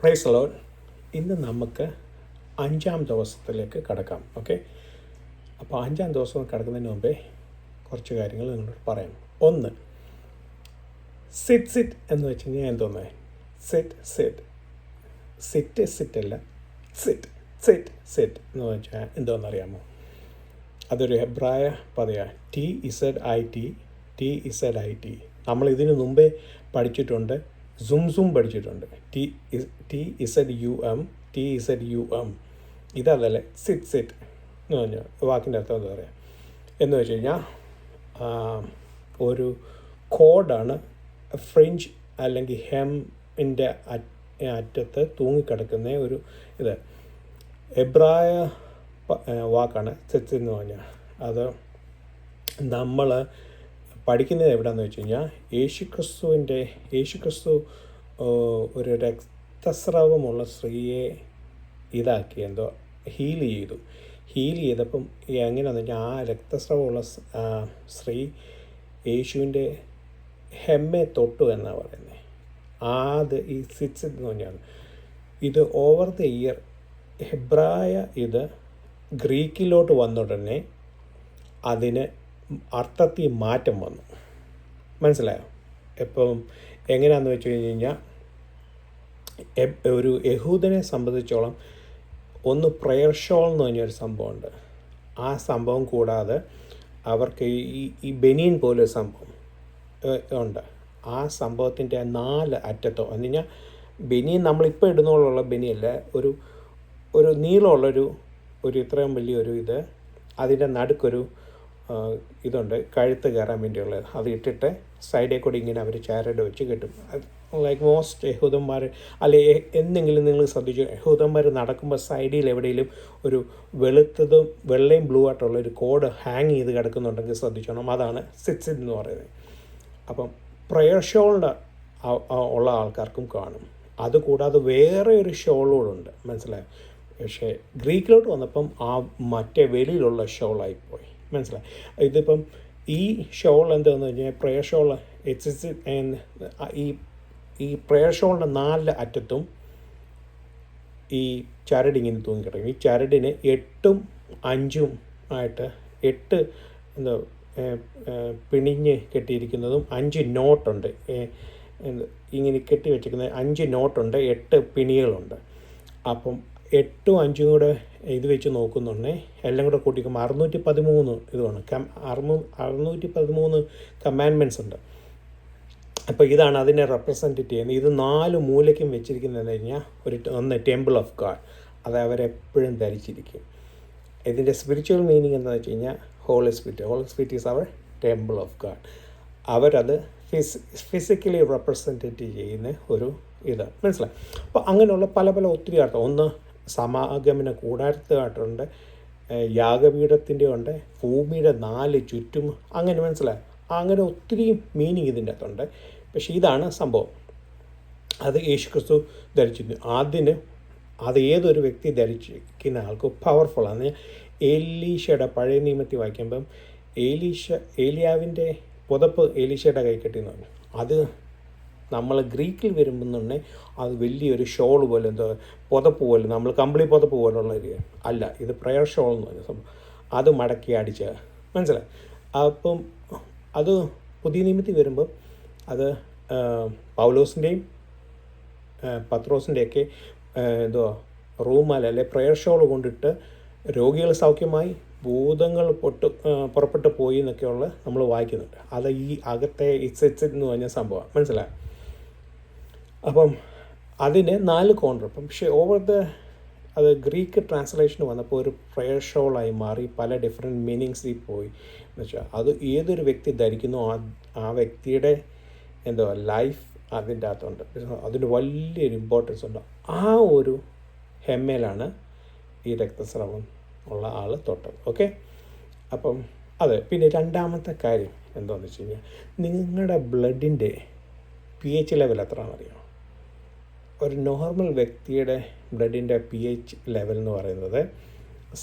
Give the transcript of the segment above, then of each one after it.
Praise the Lord. ഇന്ന് നമുക്ക് 5-ാം ദിവസത്തിലേക്ക് കടക്കാം. ഓക്കെ, അപ്പോൾ 5-ാം ദിവസം കടക്കുന്നതിന് മുമ്പേ കുറച്ച് കാര്യങ്ങൾ നിങ്ങളോട് പറയാം. ഒന്ന്, സിറ്റ് എന്ന് വെച്ച് കഴിഞ്ഞാൽ എന്തോന്നേ? സിറ്റ് അല്ല, സിറ്റ് എന്ന് വെച്ചാൽ എന്തോന്നറിയാമോ? അതൊരു ഹെബ്രായ പദയാണ്. TZIT. നമ്മൾ ഇതിനു മുമ്പേ പഠിച്ചിട്ടുണ്ട്. സും പഠിച്ചിട്ടുണ്ട്. TZUM. ഇതല്ലേ സിറ്റ് എന്ന് പറഞ്ഞാൽ വാക്കിൻ്റെ അർത്ഥം എന്താ പറയുക എന്ന് വെച്ച് കഴിഞ്ഞാൽ ഒരു കോഡാണ്. ഫ്രിഞ്ച് അല്ലെങ്കിൽ ഹെമ്മിൻ്റെ അറ്റത്ത് തൂങ്ങിക്കിടക്കുന്ന ഒരു ഇത് എബ്രായ വാക്കാണ് സിറ്റ് എന്ന് പറഞ്ഞാൽ. അത് നമ്മൾ പഠിക്കുന്നത് എവിടെയാണെന്ന് വെച്ച് കഴിഞ്ഞാൽ യേശുക്രിസ്തു ഒരു രക്തസ്രാവമുള്ള സ്ത്രീയെ ഇതാക്കി ഹീൽ ചെയ്തപ്പം എങ്ങനെയാണെന്ന് വെച്ചാൽ ആ രക്തസ്രാവമുള്ള സ്ത്രീ യേശുവിൻ്റെ ഹെമ്മെ തൊട്ടു എന്നാണ് പറയുന്നത്. അത് ഈ സിറ്റ് എന്ന് പറഞ്ഞാൽ ഇത് ഓവർ ദ ഇയർ ഹെബ്രായ ഇത് ഗ്രീക്കിലോട്ട് വന്നുടനെ അതിന് അർത്ഥത്തിൽ മാറ്റം വന്നു. മനസ്സിലായോ? ഇപ്പം എങ്ങനെയാണെന്ന് വെച്ച് കഴിഞ്ഞാൽ ഒരു യഹൂദനെ സംബന്ധിച്ചോളം ഒന്ന് പ്രയർ ഷോൾ എന്ന് പറഞ്ഞൊരു സംഭവമുണ്ട്. ആ സംഭവം കൂടാതെ അവർക്ക് ഈ ബനിയൻ പോലൊരു സംഭവം ഉണ്ട്. ആ സംഭവത്തിൻ്റെ 4 അറ്റത്തോ എന്ന് കഴിഞ്ഞാൽ ബനിയൻ നമ്മളിപ്പോൾ ഇടുന്നോളുള്ള ബനിയല്ല, ഒരു നീളമുള്ളൊരു ഇത്രയും വലിയൊരു ഇത്, അതിൻ്റെ നടുക്കൊരു ഇതുണ്ട് കഴുത്ത് കയറാൻ വേണ്ടിയുള്ളത്. അത് ഇട്ടിട്ട് സൈഡിൽ കൂടി ഇങ്ങനെ അവർ ചാരട് വെച്ച് കെട്ടും. ലൈക്ക് മോസ്റ്റ് യഹൂദന്മാർ അല്ലെ എന്തെങ്കിലും നിങ്ങൾ ശ്രദ്ധിച്ചു, യഹൂദന്മാർ നടക്കുമ്പോൾ സൈഡിൽ എവിടെയെങ്കിലും ഒരു വെളുത്തതും വെള്ളയും ബ്ലൂ ആയിട്ടുള്ള ഒരു കോഡ് ഹാങ് ചെയ്ത് കിടക്കുന്നുണ്ടെങ്കിൽ ശ്രദ്ധിച്ചോണം. അതാണ് സിറ്റ് എന്ന് പറയുന്നത്. അപ്പം പ്രയർ ഷോളിൻ്റെ ഉള്ള ആൾക്കാർക്കും കാണും. അതുകൂടാതെ വേറെ ഒരു ഷോളോടുണ്ട്, മനസ്സിലായോ? പക്ഷേ ഗ്രീക്കിലോട്ട് വന്നപ്പം ആ മറ്റേ വെളിയിലുള്ള ഷോളായിപ്പോയി. മനസ്സിലായി? ഇതിപ്പം ഈ ഷോൾ എന്താണെന്ന് വെച്ച് കഴിഞ്ഞാൽ പ്രയർ ഷോൾ ഈ പ്രയർ ഷോളിൻ്റെ 4 അറ്റത്തും ഈ ചരടിങ്ങനെ തൂങ്ങിക്കിടക്കും. ഈ ചരടിന് 8ഉം 5ഉം ആയിട്ട് 8 പിണിഞ്ഞ് കെട്ടിയിരിക്കുന്നതും 5 നോട്ടുണ്ട്. ഇങ്ങനെ കെട്ടി വെച്ചിരിക്കുന്ന 5 നോട്ടുണ്ട്, 8 പിണികളുണ്ട്. അപ്പം 8ഉം 5ഉം കൂടെ ഇത് വെച്ച് നോക്കുന്നുണ്ടെങ്കിൽ എല്ലാം കൂടെ കൂട്ടിക്കുമ്പോൾ 613 ഇതുമാണ്. 613 കമാൻഡ്മെൻറ്റ്സ് ഉണ്ട്. അപ്പോൾ ഇതാണ് അതിനെ റെപ്രസെൻറ്റ് ചെയ്യുന്നത്. ഇത് 4 മൂലയ്ക്കും വെച്ചിരിക്കുന്നതെന്ന് കഴിഞ്ഞാൽ ഒന്ന് ടെമ്പിൾ ഓഫ് ഗാഡ്, അത് അവരെപ്പോഴും ധരിച്ചിരിക്കും. ഇതിൻ്റെ സ്പിരിച്വൽ മീനിങ് എന്താണെന്ന് വെച്ച് കഴിഞ്ഞാൽ Holy Spirit is our temple of God. അവരത് ഫിസിക്കലി റെപ്രസെൻറ്റ് ചെയ്യുന്ന ഒരു ഇത്, മനസ്സിലായി? അപ്പോൾ അങ്ങനെയുള്ള പല ഒത്തിരി അർത്ഥം. ഒന്ന് സമാഗമന കൂടാരത്തായിട്ടുണ്ട്, യാഗപീഠത്തിൻ്റെ ഉണ്ട്, ഭൂമിയുടെ 4 ചുറ്റും, അങ്ങനെ മനസ്സിലായി? അങ്ങനെ ഒത്തിരി മീനിങ് ഇതിൻ്റെ അകത്തുണ്ട്. പക്ഷേ ഇതാണ് സംഭവം. അത് യേശുക്രിസ്തു ധരിച്ചിരുന്നു. അത് ഏതൊരു വ്യക്തി ധരിച്ചിരിക്കുന്ന ആൾക്ക് പവർഫുള്ളാണ്. ഏലീശയുടെ പഴയ നിയമത്തിൽ വായിക്കുമ്പം ഏലിയാവിൻ്റെ പുതപ്പ് ഏലീശയുടെ കൈ കെട്ടിയെന്ന് പറഞ്ഞു. അത് നമ്മൾ ഗ്രീക്കിൽ വരുമ്പോന്നുണ്ടെ അത് വലിയൊരു ഷോൾ പോലെ, പുതപ്പ് പോലെ, നമ്മൾ കമ്പിളി പുതപ്പ് പോലുള്ള ഒരു അല്ല, ഇത് പ്രയർ ഷോൾ എന്ന് പറഞ്ഞ സംഭവം. അത് മടക്കി അടിച്ച, മനസ്സിലായി? അപ്പം അത് പുതിയ നിയമത്തിൽ വരുമ്പോൾ അത് പൗലോസിൻ്റെയും പത്രോസിൻ്റെയൊക്കെ റൂമാലല്ലേ പ്രയർ ഷോൾ കൊണ്ടിട്ട് രോഗികൾ സൗഖ്യമായി, ഭൂതങ്ങൾ പുറപ്പെട്ടു പോയി എന്നൊക്കെയുള്ള നമ്മൾ വായിക്കുന്നുണ്ട്. അത് ഈ അകത്തെ ഇറ്റ്സ് എന്ന് പറഞ്ഞ സംഭവമാണ്, മനസ്സിലായി? അപ്പം അതിന് 4 കോൺട്ര. പക്ഷേ അത് ഗ്രീക്ക് ട്രാൻസ്ലേഷൻ വന്നപ്പോൾ ഒരു പ്രയർ ഷോളായി മാറി, പല ഡിഫറെൻറ്റ് മീനിങ്സിൽ പോയി എന്ന് വെച്ചാൽ അത് ഏതൊരു വ്യക്തി ധരിക്കുന്നോ ആ വ്യക്തിയുടെ ലൈഫ് അതിൻ്റെ അകത്തുണ്ട്. അതിന് വലിയൊരു ഇമ്പോർട്ടൻസ് ഉണ്ട്. ആ ഒരു ഹെമ്മയിലാണ് ഈ രക്തസ്രാവം ഉള്ള ആൾ തൊട്ടത്. ഓക്കെ, അപ്പം അത്. പിന്നെ രണ്ടാമത്തെ കാര്യം എന്താണെന്ന് വെച്ച് കഴിഞ്ഞാൽ നിങ്ങളുടെ ബ്ലഡിൻ്റെ pH ലെവൽ എത്രയാണെന്നറിയാമോ? ഒരു നോർമൽ വ്യക്തിയുടെ ബ്ലഡിൻ്റെ pH ലെവൽ എന്ന് പറയുന്നത്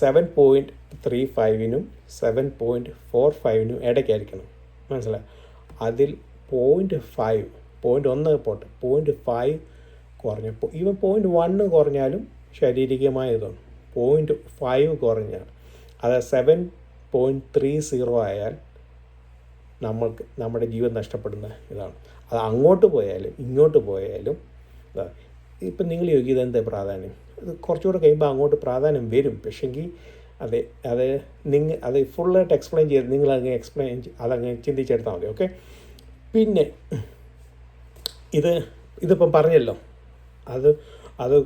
7.35-നും 7.45-നും ഇടയ്ക്കായിരിക്കണം, മനസ്സിലായി? അതിൽ 0.5 പോട്ടെ 0.5 കുറഞ്ഞു. ഈവൻ 0.1 കുറഞ്ഞാലും ശാരീരികമായ ഇതാണ്. 0.5 കുറഞ്ഞാൽ, അത് 7.30 ആയാൽ നമ്മുടെ ജീവൻ നഷ്ടപ്പെടുന്ന ഇതാണ്. അത് അങ്ങോട്ട് പോയാലും ഇങ്ങോട്ട് പോയാലും ഇതാണ്. ഇപ്പം നിങ്ങൾ ചോദിക്കുക ഇതെന്താ പ്രാധാന്യം, ഇത് കുറച്ചുകൂടെ കഴിയുമ്പോൾ അങ്ങോട്ട് പ്രാധാന്യം വരും. പക്ഷെങ്കിൽ അത് ഫുള്ളായിട്ട് എക്സ്പ്ലെയിൻ ചെയ്ത് നിങ്ങളങ്ങ് അതങ്ങ് ചിന്തിച്ചെടുത്താൽ മതി. ഓക്കെ. പിന്നെ ഇതിപ്പം പറഞ്ഞല്ലോ, അത്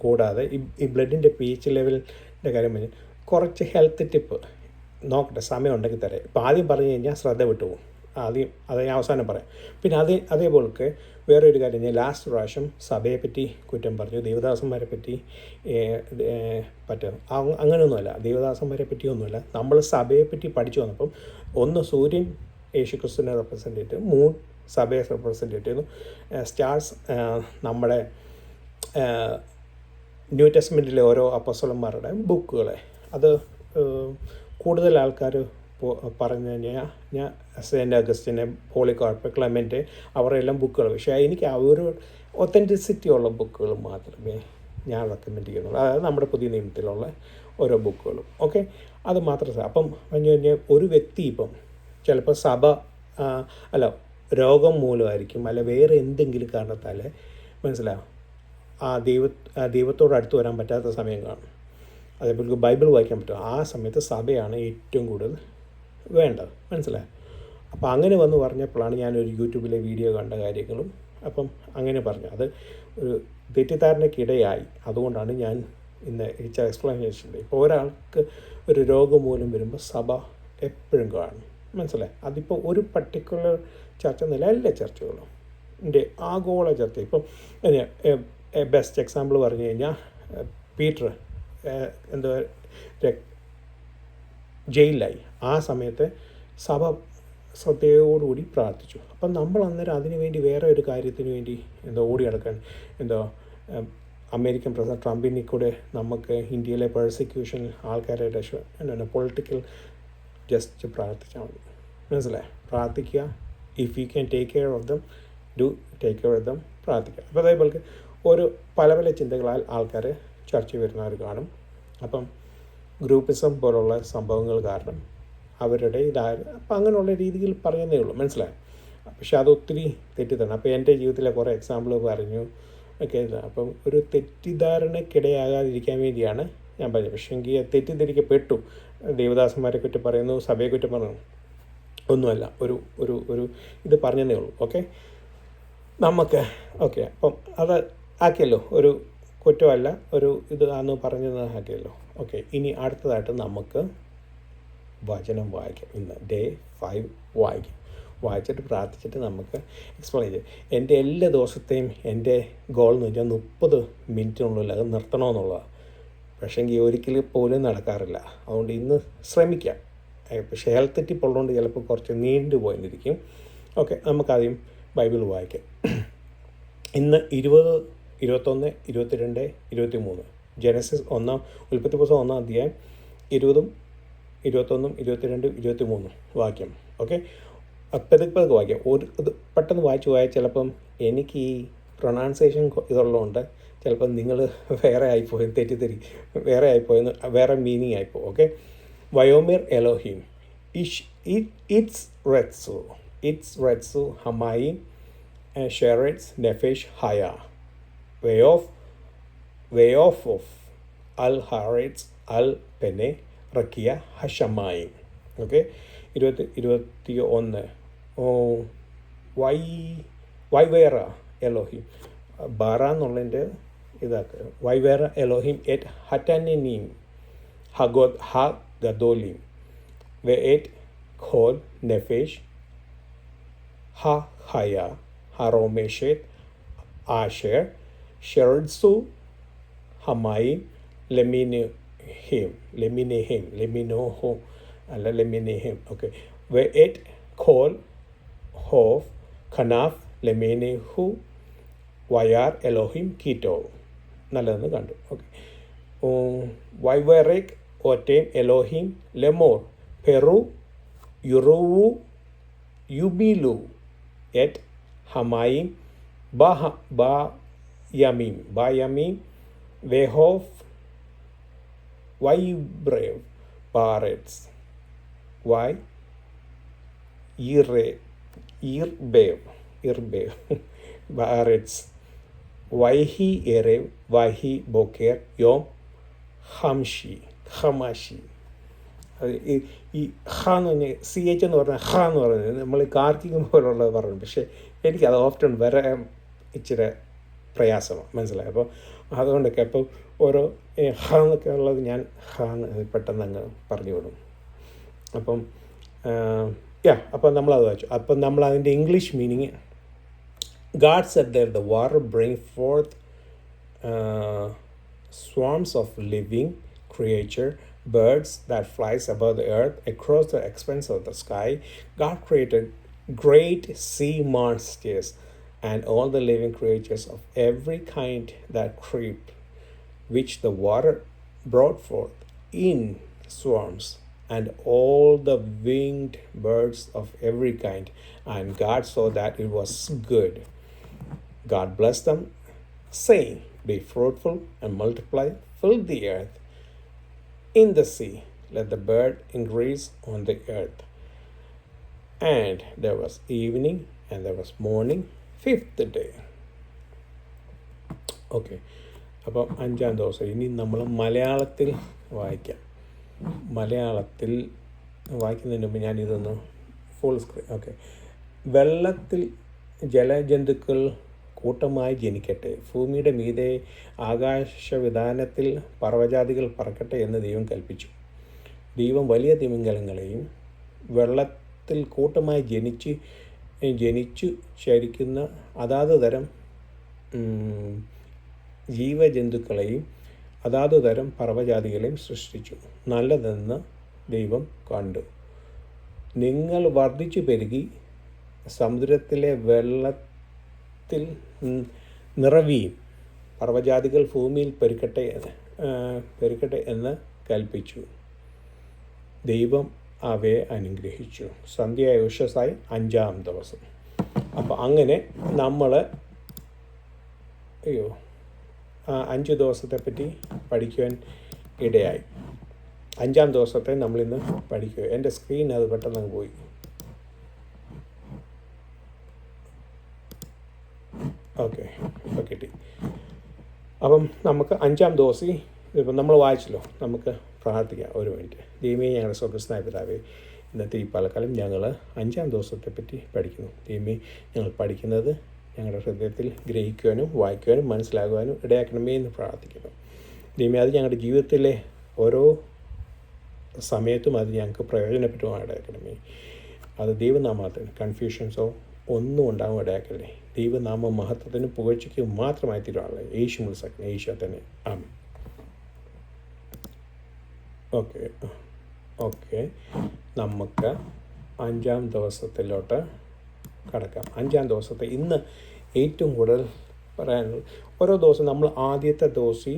കൂടാതെ ഈ ബ്ലഡിൻ്റെ pH ലെവലിൻ്റെ കാര്യം പറഞ്ഞ് കുറച്ച് ഹെൽത്ത് ടിപ്പ് നോക്കട്ടെ, സമയം ഉണ്ടെങ്കിൽ തരാം. ഇപ്പം ആദ്യം പറഞ്ഞു കഴിഞ്ഞാൽ ശ്രദ്ധ വിട്ടുപോകും. അത് ഞാൻ അവസാനം പറയാം. പിന്നെ അതേപോലൊക്കെ വേറൊരു കാര്യം, ഞാൻ ലാസ്റ്റ് പ്രാവശ്യം സഭയെപ്പറ്റി കുറ്റം പറഞ്ഞു, ദേവദാസന്മാരെ പറ്റി അങ്ങനെയൊന്നുമല്ല, ദേവദാസന്മാരെ പറ്റിയൊന്നുമല്ല. നമ്മൾ സഭയെപ്പറ്റി പഠിച്ചു വന്നപ്പം ഒന്ന് സൂര്യൻ യേശുക്രിസ്തുവിനെ റെപ്രസെൻ്റ് ചെയ്തിട്ട്, മൂൺ സഭയെ റെപ്രസെൻ്റ് ചെയ്തിരുന്നു, സ്റ്റാർസ് നമ്മുടെ ന്യൂ ടെസ്റ്റ്മെൻറ്റിലെ ഓരോ അപ്പോസ്തലന്മാരുടെ ബുക്കുകളെ. അത് കൂടുതൽ ആൾക്കാർ പറഞ്ഞു കഴിഞ്ഞാൽ സെൻറ്റ് അഗസ്റ്റിനെ, പോളികാർപ്പ്, ക്ലെമൻറ്റ് അവരെല്ലാം ബുക്കുകൾ. പക്ഷേ എനിക്ക് ആ ഒരു ഒത്തൻറ്റിസിറ്റി ഉള്ള ബുക്കുകൾ മാത്രമേ ഞാൻ റെക്കമെൻഡ് ചെയ്യുന്നുള്ളൂ. അതായത് നമ്മുടെ പുതിയ നിയമത്തിലുള്ള ഓരോ ബുക്കുകളും. ഓക്കെ, അത് മാത്രം. അപ്പം പറഞ്ഞു കഴിഞ്ഞാൽ ഒരു വ്യക്തി ഇപ്പം ചിലപ്പോൾ രോഗം മൂലമായിരിക്കും, അല്ല വേറെ എന്തെങ്കിലും കാരണത്താൽ മനസ്സിലാവും ദൈവത്തോട് അടുത്ത് വരാൻ പറ്റാത്ത സമയം കാണും. അതേപോലെ ബൈബിൾ വായിക്കാൻ പറ്റും. ആ സമയത്ത് സഭയാണ് ഏറ്റവും കൂടുതൽ വേണ്ടത്. മനസ്സിലായി? അപ്പോൾ അങ്ങനെ വന്ന് പറഞ്ഞപ്പോഴാണ് ഞാനൊരു യൂട്യൂബിലെ വീഡിയോ കണ്ട കാര്യങ്ങളും അപ്പം അങ്ങനെ പറഞ്ഞു. അത് ഒരു തെറ്റിദ്ധാരണയ്ക്കിടയായി. അതുകൊണ്ടാണ് ഞാൻ ഇന്ന് എക്സ്പ്ലനേഷൻ. ഇപ്പോൾ ഒരാൾക്ക് ഒരു രോഗം മൂലം വരുമ്പോൾ സഭ എപ്പോഴും കാണും. മനസ്സിലായി? അതിപ്പോൾ ഒരു പർട്ടിക്കുലർ ചർച്ച എന്നല്ല, എല്ലാ ചർച്ചകളും ആഗോള ചർച്ച. ഇപ്പം ബെസ്റ്റ് എക്സാമ്പിൾ പറഞ്ഞു കഴിഞ്ഞാൽ പീറ്റർ ജയിലിലായി. ആ സമയത്ത് സഭ ശ്രദ്ധയോടുകൂടി പ്രാർത്ഥിച്ചു. അപ്പം നമ്മൾ അന്നേരം അതിനു വേണ്ടി വേറെ ഒരു കാര്യത്തിന് വേണ്ടി ഓടി നടക്കാൻ അമേരിക്കൻ പ്രസിഡന്റ് ട്രംപിനെ കൂടെ നമുക്ക് ഇന്ത്യയിലെ പെർസിക്യൂഷൻ ആൾക്കാരെ പൊളിറ്റിക്കൽ ജസ്റ്റ് പ്രാർത്ഥിച്ചാൽ മതി. മനസ്സിലായി? പ്രാർത്ഥിക്കുക. If you can take care of them, do take care of them. പ്രാർത്ഥിക്കുക. അപ്പോൾ അതേപോലെ ഒരു പല ചിന്തകളാൽ ആൾക്കാർ ചർച്ച വരുന്നവർ കാണും. അപ്പം ഗ്രൂപ്പിസം പോലുള്ള സംഭവങ്ങൾ കാരണം അവരുടെ അപ്പം അങ്ങനെയുള്ള രീതിയിൽ പറയുന്നേ ഉള്ളൂ. മനസ്സിലായി? പക്ഷെ അതൊത്തിരി തെറ്റിദ്ധാരണ. അപ്പോൾ എൻ്റെ ജീവിതത്തിലെ കുറേ എക്സാമ്പിൾ പറഞ്ഞു ഒക്കെ. അപ്പം ഒരു തെറ്റിദ്ധാരണക്കിടയാകാതിരിക്കാൻ വേണ്ടിയാണ് ഞാൻ പറഞ്ഞത്. പക്ഷേ എങ്കിൽ തെറ്റിദ്ധരിക്കപ്പെട്ടു. ദേവദാസന്മാരെ കുറ്റം പറയുന്നു, സഭയെ കുറ്റം പറയുന്നു, ഒന്നുമല്ല. ഒരു ഇത് പറഞ്ഞതേ ഉള്ളൂ. ഓക്കെ, നമുക്ക് ഓക്കെ. അപ്പം അത് ആക്കിയല്ലോ, ഒരു കുറ്റമല്ല, ഒരു ഇത് ആണെന്ന് പറഞ്ഞത് ആക്കിയല്ലോ. ഓക്കെ, ഇനി അടുത്തതായിട്ട് നമുക്ക് വചനം വായിക്കാം. ഇന്ന് ഡേ 5 വായിക്കാം. വായിച്ചിട്ട് പ്രാർത്ഥിച്ചിട്ട് നമുക്ക് എക്സ്പ്ലെയിൻ ചെയ്യാം. എൻ്റെ എല്ലാ ദിവസത്തെയും എൻ്റെ ഗോൾ എന്ന് വെച്ചാൽ 30 മിനിറ്റിനുള്ളിൽ അത് നിർത്തണമെന്നുള്ളതാണ്. പക്ഷേങ്കിൽ ഒരിക്കലും പോലും നടക്കാറില്ല. അതുകൊണ്ട് ഇന്ന് ശ്രമിക്കാം. പക്ഷേ ഹെൽത്ത് ടിപ്പ് ഉള്ളതുകൊണ്ട് ചിലപ്പോൾ കുറച്ച് നീണ്ടു പോയിരിക്കും. ഓക്കെ, നമുക്കാദ്യം ബൈബിൾ വായിക്കാം. ഇന്ന് 20, 21, 22, 23 ജനസിസ് ഉൽപ്പത്തി പുസ്തകം 1-ാം അധ്യായം 20, 21, 22, 23 വാക്യം. ഓക്കെ, പതുക്കെ വായിക്കാം. ഇത് പെട്ടെന്ന് വായിച്ചു പോയാൽ ചിലപ്പം എനിക്ക് ഈ പ്രൊണൗൺസിയേഷൻ ഇതുള്ളതുകൊണ്ട് ചിലപ്പം നിങ്ങൾ വേറെ ആയിപ്പോയി, വേറെ ആയിപ്പോയെന്ന്, വേറെ മീനിങ് ആയിപ്പോ. ഓക്കെ, വയോമിർ എലോഹിം ഇറ്റ്സ് റെറ്റ്സു ഹമായിം ഷെററ്റ്സ് നെഫേഷ് ഹയ way off of al haretz al pene റക്കിയ ഹഷമായിം. ഓക്കെ, 21 വൈവേറ എലോഹിം ബാറ എന്നുള്ളതിൻ്റെ ഇതാക്കുക. വൈവേറ എലോഹിം എറ്റ് ഹറ്റനിനീം ഹ ഗദോലിം വെ എറ്റ് ഖോൽ നെഫേഷ് ഹ ഹയ ഹറോമേഷെറ്റ് ആഷേർ ഷെർഡ്സു ഹമായിം ലെമിനെഹിം. ഓക്കെ, വെ എറ്റ് ഖോൽ ഹോഫ് ഖനാഫ് ലെമിനെഹു വയാർ എലോഹിം കീറ്റോ. നല്ലതെന്ന് കണ്ടു. ഓക്കെ, വൈവറേക് ഓറ്റേം എലോഹിം ലെമോർ പെറു യുറുവു യുബിലു എറ്റ് ഹമായിം യമീം, വയമീം, വെഹോഫ്, വൈബ്രേവ്, ബാറെറ്റ്സ്, വൈ ഇർബേവ്, ബാറെറ്റ്സ്, വൈഹി എറേവ്, വൈഹി ബൊക്കേർ, യോം ഹമാഷി. അത് ഈ ഹ എന്ന് പറഞ്ഞാൽ CH എന്ന് പറഞ്ഞാൽ ഹ എന്ന് പറയുന്നത് നമ്മൾ കാർക്കികം പോലുള്ളത് പറഞ്ഞു. പക്ഷേ എനിക്കത് ഓഫ്റ്റൺ വരാൻ ഇച്ചിരി പ്രയാസമാണ്, മനസ്സിലായി. അപ്പോൾ അതുകൊണ്ടൊക്കെ അപ്പോൾ ഓരോ ഹ എന്നൊക്കെ ഉള്ളത് ഞാൻ ഹ എന്ന് പെട്ടെന്ന് അങ്ങ് പറഞ്ഞു വിടും. അപ്പം അപ്പം നമ്മളത് വായിച്ചു. അപ്പം നമ്മൾ അതിൻ്റെ English meaning, God said that the water bring forth swarms of living creature, birds that flies above the earth across the expanse of the sky. God created great sea monsters and all the living creatures of every kind that creep, which the water brought forth in swarms, and all the winged birds of every kind. And God saw that it was good. God blessed them, saying, be fruitful and multiply, fill the earth in the sea, let the bird increase on the earth. And there was evening and there was morning, fifth day. Okay, അപ്പം 5-ാം ദിവസം. ഇനി നമ്മൾ മലയാളത്തിൽ വായിക്കാം. മലയാളത്തിൽ വായിക്കുന്നതിന് മുമ്പ് ഞാനിതൊന്ന് full screen. Okay. വെള്ളത്തിൽ ജലജന്തുക്കൾ കൂട്ടമായി ജനിക്കട്ടെ, ഭൂമിയുടെ മീതെ ആകാശവിധാനത്തിൽ പർവ്വജാതികൾ പറക്കട്ടെ എന്ന് ദൈവം കൽപ്പിച്ചു. ദൈവം വലിയ തിമിംഗലങ്ങളെയും വെള്ളത്തിൽ കൂട്ടമായി ജനിച്ചു ചരിക്കുന്ന അതാത് തരം ജീവജന്തുക്കളെയും അതാത് തരം പർവ്വജാതികളെയും സൃഷ്ടിച്ചു. നല്ലതെന്ന് ദൈവം കണ്ടു. നിങ്ങൾ വർദ്ധിച്ചു പെരുകി സമുദ്രത്തിലെ വെള്ളത്തിൽ നിറവിയും പർവ്വജാതികൾ ഭൂമിയിൽ പെരുക്കട്ടെ എന്ന് കൽപ്പിച്ചു. ദൈവം അവയെ അനുഗ്രഹിച്ചു. സന്ധ്യയായ ഉഷസ്സായി 5-ാം ദിവസം. അപ്പോൾ അങ്ങനെ നമ്മൾ 5 ദിവസത്തെ പറ്റി പഠിക്കുവാൻ ഇടയായി. 5-ാം ദിവസത്തെ നമ്മളിന്ന് പഠിക്കുക. എൻ്റെ സ്ക്രീൻ അത് പെട്ടെന്ന് പോയി. ഓക്കെ, ഇപ്പോൾ കിട്ടി. അപ്പം നമുക്ക് 5-ാം ദിവസം ഇപ്പം നമ്മൾ വായിച്ചല്ലോ, നമുക്ക് പ്രാർത്ഥിക്കാം. ഒരു മിനിറ്റ്. ദൈവമേ, ഞങ്ങളുടെ സ്വർഗ്ഗസ്ഥനായ പിതാവേ, ഇന്നത്തെ ഈ പലക്കാലം ഞങ്ങൾ 5-ാം ദിവസത്തെ പറ്റി പഠിക്കുന്നു. ദൈവമേ, ഞങ്ങൾ പഠിക്കുന്നത് ഞങ്ങളുടെ ഹൃദയത്തിൽ ഗ്രഹിക്കുവാനും വായിക്കുവാനും മനസ്സിലാകുവാനും ഇടയാക്കണമേ എന്ന് പ്രാർത്ഥിക്കുന്നു. ദൈവമേ, അത് ഞങ്ങളുടെ ജീവിതത്തിലെ ഓരോ സമയത്തും അത് ഞങ്ങൾക്ക് പ്രയോജനപ്പെട്ടുവാൻ ഇടയാക്കണമേ. അത് ദൈവനാമത്തിന് കൺഫ്യൂഷൻസോ ഒന്നും ഉണ്ടാകാൻ ഇടയാക്കല്ലേ. ദൈവനാമ മഹത്വത്തിനും പുകഴ്ചയ്ക്കും മാത്രമായി തീരുവാനുള്ള യേശു മുൾസക്കനെ യേശു തന്നെ. ആമേൻ. ഓക്കെ, നമുക്ക് 5-ാം ദിവസത്തിലോട്ട് കടക്കാം. 5-ാം ദിവസത്തെ ഇന്ന് ഏറ്റവും കൂടുതൽ പറയാനുള്ളത്, ഓരോ ദിവസം നമ്മൾ ആദ്യത്തെ ദിവസം